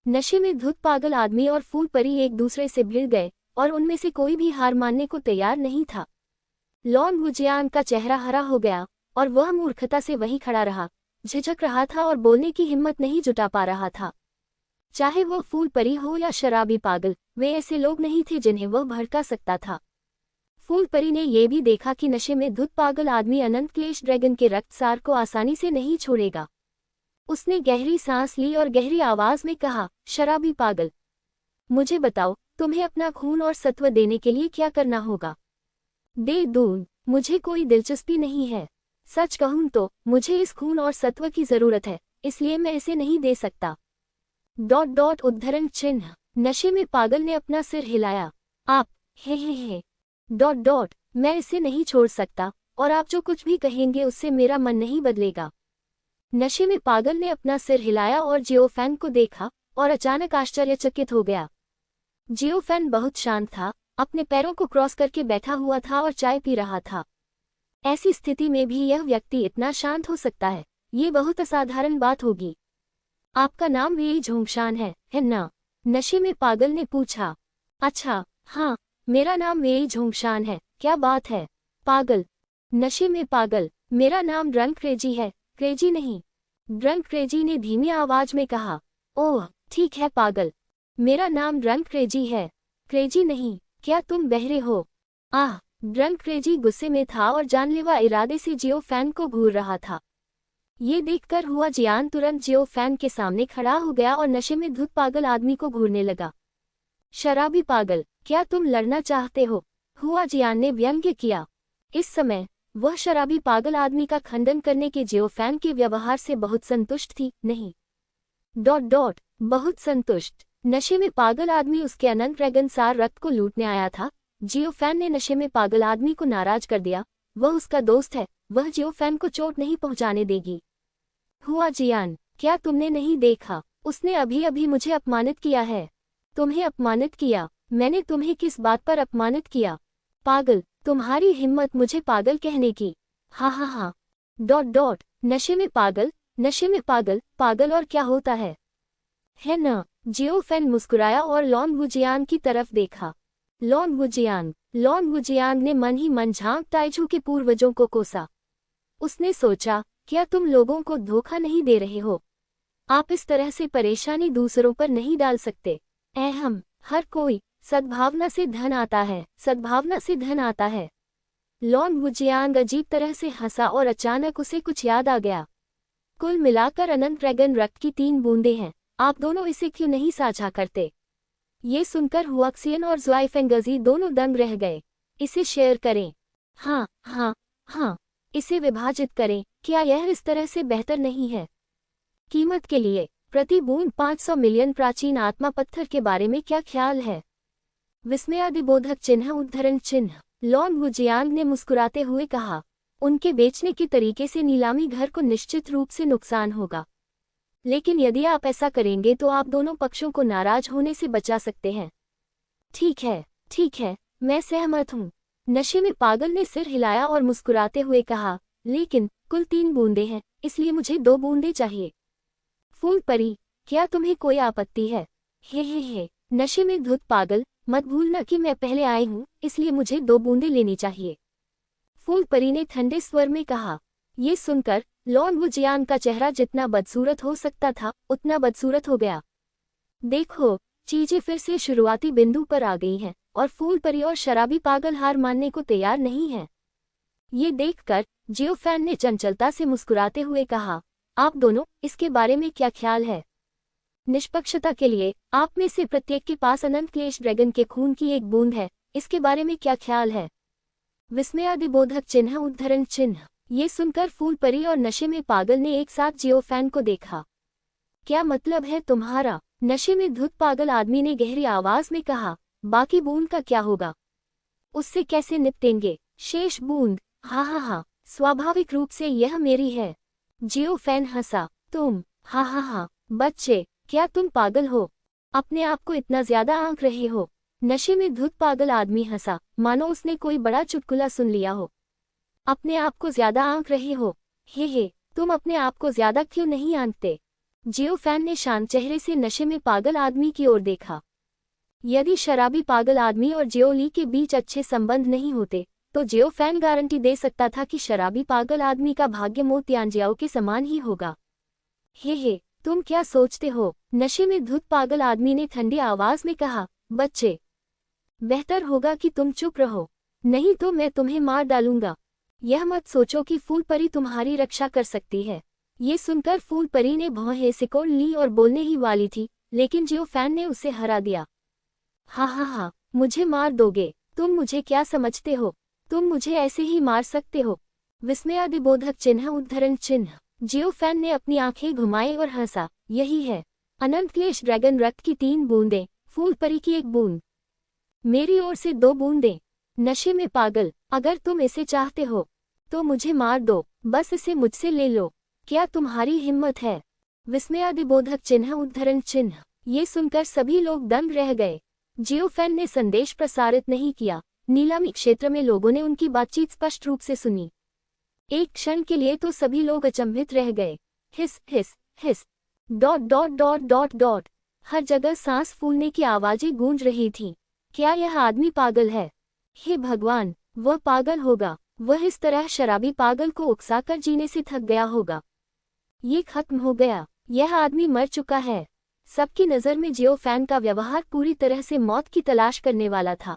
नशे में धुत पागल आदमी और फूल परी एक दूसरे से भिड़ गए और उनमें से कोई भी हार मानने को तैयार नहीं था। लॉन वुजियान का चेहरा हरा हो गया और वह मूर्खता से वहीं खड़ा रहा, झिझक रहा था और बोलने की हिम्मत नहीं जुटा पा रहा था। चाहे वह फूल परी हो या शराबी पागल, वे ऐसे लोग नहीं थे जिन्हें वह भड़का सकता था। फूल परी ने यह भी देखा कि नशे में धुत पागल आदमी अनंत क्लेश ड्रैगन के रक्तसार को आसानी से नहीं छोड़ेगा। उसने गहरी सांस ली और गहरी आवाज में कहा। शराबी पागल, मुझे बताओ, तुम्हें अपना खून और सत्व देने के लिए क्या करना होगा? दे दूं, मुझे कोई दिलचस्पी नहीं है। सच कहूं तो मुझे इस खून और सत्व की जरूरत है, इसलिए मैं इसे नहीं दे सकता। उद्धरण चिन्ह। नशे में पागल ने अपना सिर हिलाया। आप, हे, मैं इसे नहीं छोड़ सकता और आप जो कुछ भी कहेंगे उससे मेरा मन नहीं बदलेगा। नशे में पागल ने अपना सिर हिलाया और जियोफैन को देखा और अचानक आश्चर्यचकित हो गया। जियोफैन बहुत शांत था, अपने पैरों को क्रॉस करके बैठा हुआ था और चाय पी रहा था। ऐसी स्थिति में भी यह व्यक्ति इतना शांत हो सकता है, ये बहुत असाधारण बात होगी। आपका नाम वेई झोंगशान है ना? नशे में पागल ने पूछा। अच्छा, हाँ, मेरा नाम वेई झोंगशान है, क्या बात है? पागल। नशे में पागल, मेरा नाम ड्रंक क्रेजी है, क्रेजी नहीं। ड्रंक क्रेजी ने धीमी आवाज में कहा। ओह, ठीक है पागल, मेरा नाम ड्रंक क्रेजी है, क्रेजी नहीं। क्या तुम बहरे हो? आह! ड्रंक क्रेजी गुस्से में था और जानलेवा इरादे से जियोफैन को घूर रहा था। ये देखकर हुआ जियान तुरंत जियोफैन के सामने खड़ा हो गया और नशे में धुत पागल आदमी को घूरने लगा। शराबी पागल, क्या तुम लड़ना चाहते हो? हुआ जियान ने व्यंग्य किया। इस समय वह शराबी पागल आदमी का खंडन करने के जियोफैन के व्यवहार से बहुत संतुष्ट थी। नहीं, बहुत संतुष्ट। नशे में पागल आदमी उसके अनंत ड्रैगन सार रक्त को लूटने आया था। जियोफैन ने नशे में पागल आदमी को नाराज कर दिया। वह उसका दोस्त है, वह जियोफैन को चोट नहीं पहुंचाने देगी। हुआ जियान, क्या तुमने नहीं देखा? उसने अभी अभी मुझे अपमानित किया है। तुम्हें अपमानित किया? मैंने तुम्हें किस बात पर अपमानित किया? पागल, तुम्हारी हिम्मत मुझे पागल कहने की। हा हा हा। डॉट डॉट, नशे में पागल, नशे में पागल, पागल और क्या होता है न? जियोफैन मुस्कुराया और लॉन्ग वुजियांग की तरफ देखा। लॉन्ग वुजियांग ने मन ही मन झांग ताइजू के पूर्वजों को कोसा। उसने सोचा, क्या तुम लोगों को धोखा नहीं दे रहे हो? आप इस तरह से परेशानी दूसरों पर नहीं डाल सकते। हम हर कोई, सद्भावना से धन आता है, सद्भावना से धन आता है। लॉन्ग वुजियांग अजीब तरह से हंसा और अचानक उसे कुछ याद आ गया। कुल मिलाकर अनंत ड्रैगन रक्त की 3 बूंदें हैं, आप दोनों इसे क्यों नहीं साझा करते? ये सुनकर हुआक्सियन और ज़ुआइफेंगजी दोनों दंग रह गए। इसे शेयर करें। हाँ हाँ हाँ, इसे विभाजित करें, क्या यह इस तरह से बेहतर नहीं है? कीमत के लिए प्रति बूंद 500 मिलियन प्राचीन आत्मा पत्थर के बारे में क्या ख्याल है? विस्मयादिबोधक चिन्ह उद्धरण चिन्ह। लॉन्ग वुजियांग ने मुस्कुराते हुए कहा, उनके बेचने के तरीके से नीलामी घर को निश्चित रूप से नुकसान होगा, लेकिन यदि आप ऐसा करेंगे तो आप दोनों पक्षों को नाराज होने से बचा सकते हैं। ठीक है, मैं सहमत हूँ। नशे में पागल ने सिर हिलाया और मुस्कुराते हुए कहा, लेकिन कुल 3 बूंदें हैं, इसलिए मुझे 2 बूंदें चाहिए। फूल परी, क्या तुम्हें कोई आपत्ति है? हे, नशे में धुत पागल, मत भूलना कि मैं पहले आई हूँ, इसलिए मुझे 2 बूंदें लेनी चाहिए। फूल परी ने ठंडे स्वर में कहा। ये सुनकर लॉन्ग वुजियांग का चेहरा जितना बदसूरत हो सकता था उतना बदसूरत हो गया। देखो, चीजें फिर से शुरुआती बिंदु पर आ गई हैं और फूल परी और शराबी पागल हार मानने को तैयार नहीं है। ये देखकर जियोफैन ने चंचलता से मुस्कुराते हुए कहा, आप दोनों, इसके बारे में क्या ख्याल है? निष्पक्षता के लिए, आप में से प्रत्येक के पास अनंत क्लेश ड्रैगन के खून की 1 बूंद है, इसके बारे में क्या ख्याल है? विस्मयादिबोधक चिन्ह उद्धरण चिन्ह। ये सुनकर फूल परी और नशे में पागल ने एक साथ जियोफैन को देखा। क्या मतलब है तुम्हारा? नशे में धुत पागल आदमी ने गहरी आवाज में कहा, बाकी बूंद का क्या होगा? उससे कैसे निपटेंगे? शेष बूंद? हा, स्वाभाविक रूप से यह मेरी है। जियोफैन हंसा। तुम? हा, बच्चे, क्या तुम पागल हो? अपने आप को इतना ज्यादा आंक रहे हो? नशे में धुत पागल आदमी हंसा, मानो उसने कोई बड़ा चुटकुला सुन लिया हो। अपने आप को ज्यादा आंक रहे हो? हे, तुम अपने आप को ज्यादा क्यों नहीं आंकते? जियोफैन ने शांत चेहरे से नशे में पागल आदमी की ओर देखा। यदि शराबी पागल आदमी और जियोली के बीच अच्छे संबंध नहीं होते, तो जियोफैन गारंटी दे सकता था कि शराबी पागल आदमी का भाग्य मो तियानजियाओ के समान ही होगा। हे, तुम क्या सोचते हो? नशे में धुत पागल आदमी ने ठंडी आवाज में कहा, बच्चे, बेहतर होगा कि तुम चुप रहो, नहीं तो मैं तुम्हें मार डालूंगा। यह मत सोचो कि फूल परी तुम्हारी रक्षा कर सकती है। ये सुनकर फूल परी ने भौहें सिकोड़ ली और बोलने ही वाली थी, लेकिन जियोफैन ने उसे हरा दिया। हा, मुझे मार दोगे? तुम मुझे क्या समझते हो? तुम मुझे ऐसे ही मार सकते हो? विस्मयादिबोधक चिन्ह उद्धरण चिन्ह। जियोफैन ने अपनी आंखें घुमाई और हंसा, यही है अनंत क्लेश ड्रैगन रक्त की 3 बूंदें, फूल परी की 1 बूंद, मेरी ओर से 2 बूंदें। नशे में पागल, अगर तुम इसे चाहते हो तो मुझे मार दो, बस इसे मुझसे ले लो। क्या तुम्हारी हिम्मत है? विस्मयादिबोधक चिन्ह उद्धरण चिन्ह। ये सुनकर सभी लोग दंग रह गए। जियोफैन ने संदेश प्रसारित नहीं किया। नीलामी क्षेत्र में लोगों ने उनकी बातचीत स्पष्ट रूप से सुनी। एक क्षण के लिए तो सभी लोग अचंभित रह गए। हिस, डॉट। हर जगह सांस फूलने की आवाजें गूंज रही थीं। क्या यह आदमी पागल है? हे भगवान, वह पागल होगा। वह इस तरह शराबी पागल को उकसाकर जीने से थक गया होगा। ये खत्म हो गया। यह आदमी मर चुका है। सबकी नज़र में जियोफैन का व्यवहार पूरी तरह से मौत की तलाश करने वाला था।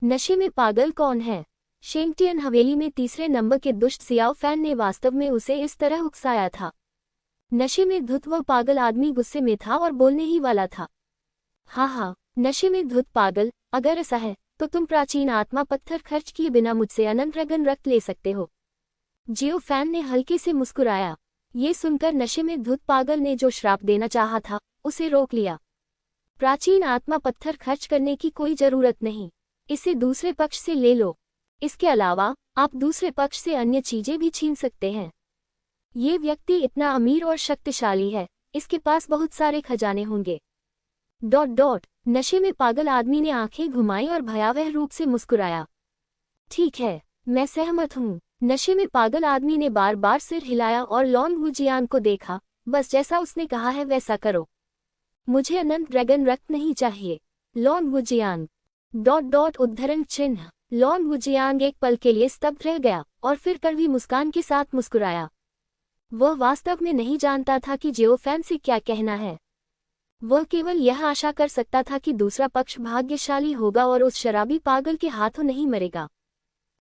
नशे में पागल कौन है? शेंगटियन हवेली में 3 नंबर के दुष्ट जियोफैन ने वास्तव में उसे इस तरह उकसाया था। नशे में धुत वह पागल आदमी गुस्से में था और बोलने ही वाला था। हा, नशे में धुत पागल, अगर ऐसा है तो तुम प्राचीन आत्मा पत्थर खर्च किए बिना मुझसे अनंत ड्रैगन रक्त ले सकते हो। जियोफैन ने हल्के से मुस्कुराया। ये सुनकर नशे में धुत पागल ने जो श्राप देना चाहा था उसे रोक लिया। प्राचीन आत्मा पत्थर खर्च करने की कोई जरूरत नहीं, इसे दूसरे पक्ष से ले लो। इसके अलावा आप दूसरे पक्ष से अन्य चीजें भी छीन सकते हैं। ये व्यक्ति इतना अमीर और शक्तिशाली है, इसके पास बहुत सारे खजाने होंगे। नशे में पागल आदमी ने आंखें घुमाई और भयावह रूप से मुस्कुराया। ठीक है, मैं सहमत हूँ। नशे में पागल आदमी ने बार बार सिर हिलाया और लॉन वुजियान को देखा। बस जैसा उसने कहा है वैसा करो। मुझे अनंत ड्रैगन रक्त नहीं चाहिए। लॉन वुजियान उद्धरण चिन्ह। लॉन वुजियान एक पल के लिए स्तब्ध रह गया और फिर कड़वी मुस्कान के साथ मुस्कुराया। वह वास्तव में नहीं जानता था कि जियोफैन से क्या कहना है। वह केवल यह आशा कर सकता था कि दूसरा पक्ष भाग्यशाली होगा और उस शराबी पागल के हाथों नहीं मरेगा।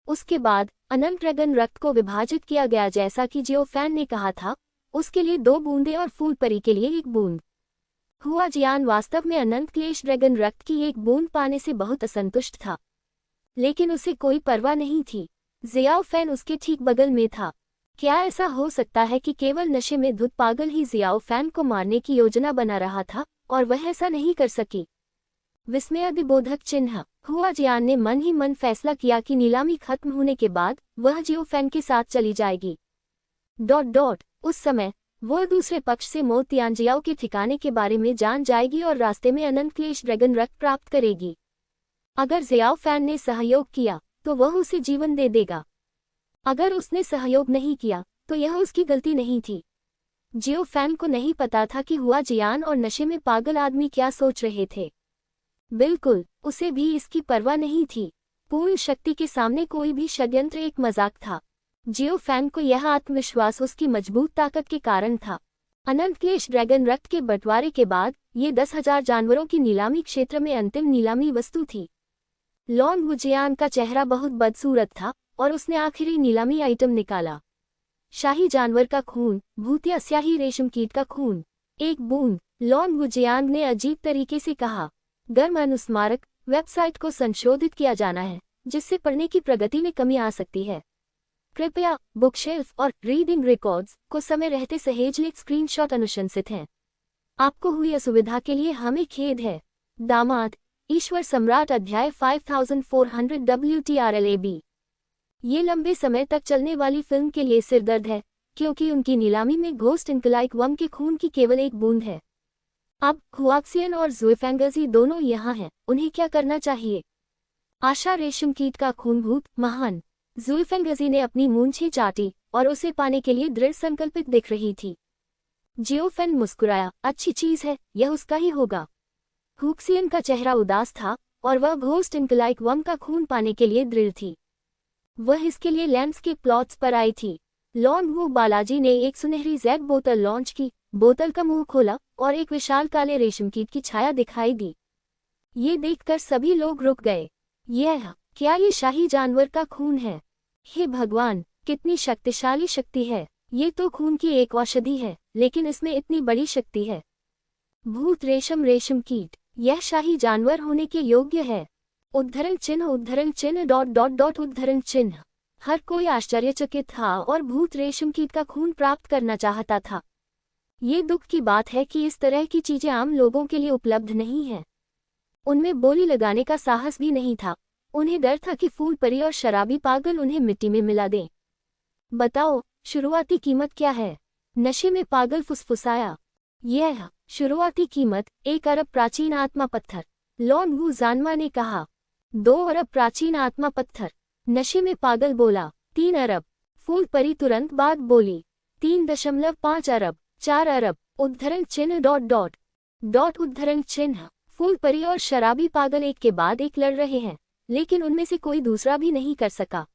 उसके बाद अनंत ड्रैगन रक्त को विभाजित किया गया जैसा कि जियोफैन ने कहा था, उसके लिए 2 बूंदें और फूल परी के लिए 1 बूंद। हुआ जियान वास्तव में अनंत क्लेश ड्रैगन रक्त की 1 बूंद पाने से बहुत असंतुष्ट था, लेकिन उसे कोई परवाह नहीं थी। जियाओफैन उसके ठीक बगल में था। क्या ऐसा हो सकता है कि केवल नशे में धुत पागल ही जियाओफैन को मारने की योजना बना रहा था और वह ऐसा नहीं कर सकी? विस्मयादिबोधक चिन्ह। हुआ जियान ने मन ही मन फैसला किया कि नीलामी खत्म होने के बाद वह जियोफैन के साथ चली जाएगी। उस समय वह दूसरे पक्ष से मो तियानजियाओ के ठिकाने के बारे में जान जाएगी और रास्ते में अनंत क्लेश ड्रैगन रक्त प्राप्त करेगी। अगर जियाओफैन ने सहयोग किया तो वह उसे जीवन दे देगा। अगर उसने सहयोग नहीं किया तो यह उसकी गलती नहीं थी। जियोफैन को नहीं पता था कि हुआ जियान और नशे में पागल आदमी क्या सोच रहे थे। बिल्कुल, उसे भी इसकी परवाह नहीं थी। पूर्ण शक्ति के सामने कोई भी षड्यंत्र एक मजाक था। जियोफैन को यह आत्मविश्वास उसकी मजबूत ताकत के कारण था। अनंत क्लेश ड्रैगन रक्त के बंटवारे के बाद ये 10,000 जानवरों की नीलामी क्षेत्र में अंतिम नीलामी वस्तु थी। लॉन वुजियान का चेहरा बहुत बदसूरत था और उसने आखिरी नीलामी आइटम निकाला। शाही जानवर का खून, भूतिया स्याही रेशम कीट का खून, 1 बूंद। लॉन वुजियान ने अजीब तरीके से कहा। गर्म अनुस्मारक वेबसाइट को संशोधित किया जाना है, जिससे पढ़ने की प्रगति में कमी आ सकती है। कृपया बुकशेल्फ और रीडिंग रिकॉर्ड्स को समय रहते सहेजलेख स्क्रीनशॉट अनुशंसित हैं। आपको हुई असुविधा के लिए हमें खेद है। दामाद ईश्वर सम्राट अध्याय 5400 WTRLAB। ये लंबे समय तक चलने वाली फिल्म के लिए सिरदर्द है, क्योंकि उनकी नीलामी में घोस्ट इंकलाइक वम के खून की केवल 1 बूंद है। अब हुआक्सियन और ज़ुएफेंगजी दोनों यहाँ हैं, उन्हें क्या करना चाहिए? आशा रेशम कीट का खून भूत महान। ज़ुएफेंगजी ने अपनी मूंछें चाटी और उसे पाने के लिए दृढ़ संकल्पित दिख रही थी। जियोफेन मुस्कुराया, अच्छी चीज है, यह उसका ही होगा। हुक्सियन का चेहरा उदास था और वह घोस्ट इंकलाइक वम का खून पाने के लिए दृढ़ थी। वह इसके लिए लैंडस्केप प्लॉट्स पर आई थी। लॉन वू बालाजी ने एक सुनहरी जेड बोतल लॉन्च की, बोतल का मुंह खोला और एक विशाल काले रेशम कीट की छाया दिखाई दी। ये देखकर सभी लोग रुक गए। क्या ये शाही जानवर का खून है? हे भगवान, कितनी शक्तिशाली शक्ति है! ये तो खून की एक औषधि है, लेकिन इसमें इतनी बड़ी शक्ति है। भूत रेशम कीट, यह शाही जानवर होने के योग्य है। उद्धरण चिन्ह उद्धरण चिन्ह। हर कोई आश्चर्यचकित था और भूत रेशम कीट का खून प्राप्त करना चाहता था। ये दुख की बात है कि इस तरह की चीजें आम लोगों के लिए उपलब्ध नहीं हैं। उनमें बोली लगाने का साहस भी नहीं था। उन्हें डर था कि फूल परी और शराबी पागल उन्हें मिट्टी में मिला दें। बताओ, शुरुआती कीमत क्या है? नशे में पागल फुसफुसाया। यह शुरुआती कीमत 1 अरब प्राचीन आत्मा पत्थर। लॉन वू जानवा ने कहा। 2 अरब प्राचीन आत्मा पत्थर। नशे में पागल बोला। 3 अरब। फूल परी तुरंत बाद बोली। 3.5 अरब। 4 अरब। उद्धरण चिन्ह उद्धरण चिन्ह। फूल परी और शराबी पागल एक के बाद एक लड़ रहे हैं, लेकिन उनमें से कोई दूसरा भी नहीं कर सका।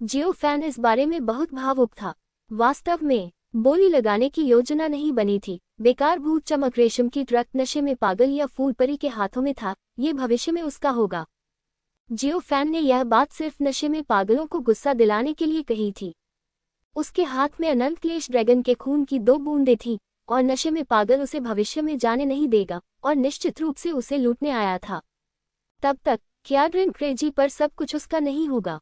जियोफैन इस बारे में बहुत भावुक था। वास्तव में बोली लगाने की योजना नहीं बनी थी। बेकार भूत चमक रेशम की रक्त नशे में पागल या फूल परी के हाथों में था, ये भविष्य में उसका होगा। जियोफैन ने यह बात सिर्फ नशे में पागलों को गुस्सा दिलाने के लिए कही थी। उसके हाथ में अनंत क्लेश ड्रैगन के खून की 2 बूंदें थीं और नशे में पागल उसे भविष्य में जाने नहीं देगा और निश्चित रूप से उसे लूटने आया था। तब तक क्याड्रिन क्रेजी पर सब कुछ उसका नहीं होगा।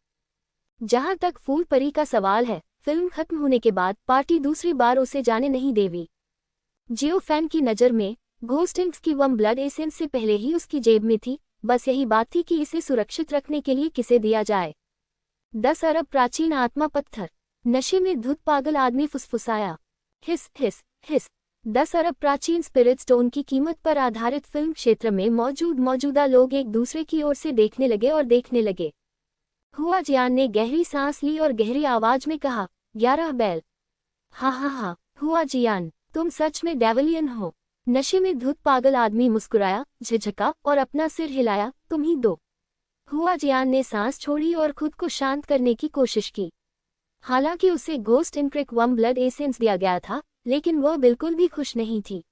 जहां तक फूल परी का सवाल है, फिल्म खत्म होने के बाद पार्टी दूसरी बार उसे जाने नहीं देगी। जियोफैन की नज़र में घोस्ट इंक्स की वम ब्लड एसेंस से पहले ही उसकी जेब में थी, बस यही बात थी कि इसे सुरक्षित रखने के लिए किसे दिया जाए। 10 अरब प्राचीन आत्मा पत्थर। नशे में धुत पागल आदमी फुसफुसाया। हिस हिस हिस। 10 अरब प्राचीन स्पिरिट स्टोन की कीमत पर आधारित फिल्म क्षेत्र में मौजूदा लोग एक दूसरे की ओर से देखने लगे। हुआ जियान ने गहरी सांस ली और गहरी आवाज में कहा, 11 बैल। हा, हुआ जियान, तुम सच में डेविलियन हो। नशे में धुत पागल आदमी मुस्कुराया, झिझका और अपना सिर हिलाया, तुम ही दो। हुआ जियान ने सांस छोड़ी और खुद को शांत करने की कोशिश की। हालांकि उसे घोस्ट इंक्रिक वम ब्लड एसेंस दिया गया था, लेकिन वह बिल्कुल भी खुश नहीं थी।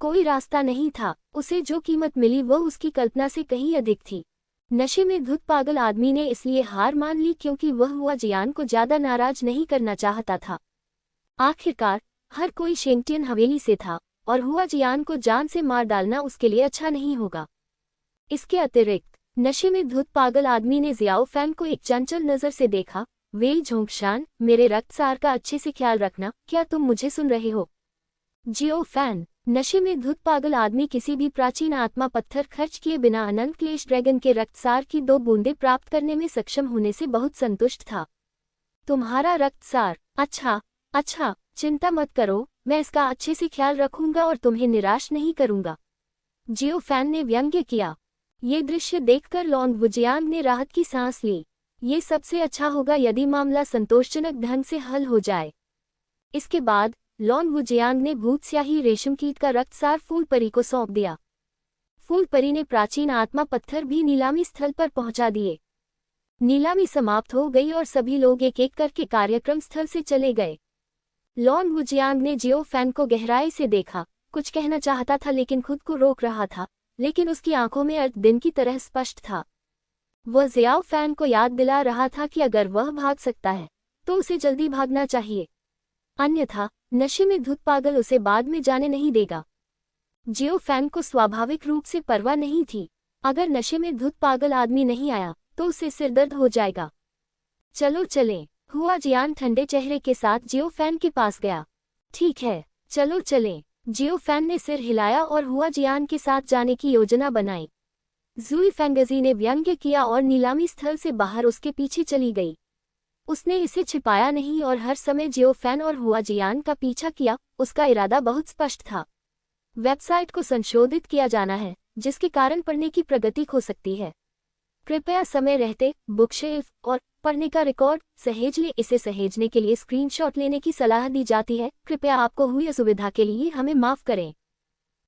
कोई रास्ता नहीं था, उसे जो कीमत मिली वह उसकी कल्पना से कहीं अधिक थी। नशे में धुत पागल आदमी ने इसलिए हार मान ली क्योंकि वह हुआ जियान को ज्यादा नाराज नहीं करना चाहता था। आखिरकार हर कोई शेंगटियन हवेली से था और हुआ जियान को जान से मार डालना उसके लिए अच्छा नहीं होगा। इसके अतिरिक्त नशे में धुत पागल आदमी ने जियाओ फैन को एक चंचल नजर से देखा। वेई झोंगशान, मेरे रक्तसार का अच्छे से ख्याल रखना, क्या तुम मुझे सुन रहे हो? जियो फैन। नशे में धुत पागल आदमी किसी भी प्राचीन आत्मा पत्थर खर्च किए बिना अनंत क्लेश ड्रैगन के रक्तसार की 2 बूंदें प्राप्त करने में सक्षम होने से बहुत संतुष्ट था। तुम्हारा रक्तसार? अच्छा, चिंता मत करो, मैं इसका अच्छे से ख्याल रखूंगा और तुम्हें निराश नहीं करूंगा, जियो फैन ने व्यंग्य किया। ये दृश्य देखकर लॉन्ग वुजियांग ने राहत की सांस ली। ये सबसे अच्छा होगा यदि मामला संतोषजनक ढंग से हल हो जाए। इसके बाद लॉन्ग वुजियांग ने भूत स्याही रेशम कीट का रक्तसार फूल परी को सौंप दिया। फूल परी ने प्राचीन आत्मा पत्थर भी नीलामी स्थल पर पहुंचा दिए। नीलामी समाप्त हो गई और सभी लोग एक एक करके कार्यक्रम स्थल से चले गए। लॉन्ग वुजियांग ने जियो फैन को गहराई से देखा, कुछ कहना चाहता था लेकिन खुद को रोक रहा था, लेकिन उसकी आंखों में अर्थ दिन की तरह स्पष्ट था। वह जियाओ फैन को याद दिला रहा था कि अगर वह भाग सकता है तो उसे जल्दी भागना चाहिए, अन्यथा नशे में धुत पागल उसे बाद में जाने नहीं देगा। जियो फैन को स्वाभाविक रूप से परवाह नहीं थी, अगर नशे में धुत पागल आदमी नहीं आया तो उसे सिरदर्द हो जाएगा। चलो चलें, हुआ जियान ठंडे चेहरे के साथ जियो फैन के पास गया। ठीक है, चलो चलें, जियो फैन ने सिर हिलाया और हुआ जियान के साथ जाने की योजना बनाई। जुई फेंगजी ने व्यंग्य किया और नीलामी स्थल से बाहर उसके पीछे चली गई। उसने इसे छिपाया नहीं और हर समय जियो फैन और हुआ जियान का पीछा किया। उसका इरादा बहुत स्पष्ट था। वेबसाइट को संशोधित किया जाना है, जिसके कारण पढ़ने की प्रगति हो सकती है। कृपया समय रहते बुकशेल्फ और पढ़ने का रिकॉर्ड सहेज ले। इसे सहेजने के लिए स्क्रीनशॉट लेने की सलाह दी जाती है। कृपया आपको हुई असुविधा के लिए हमें माफ करें।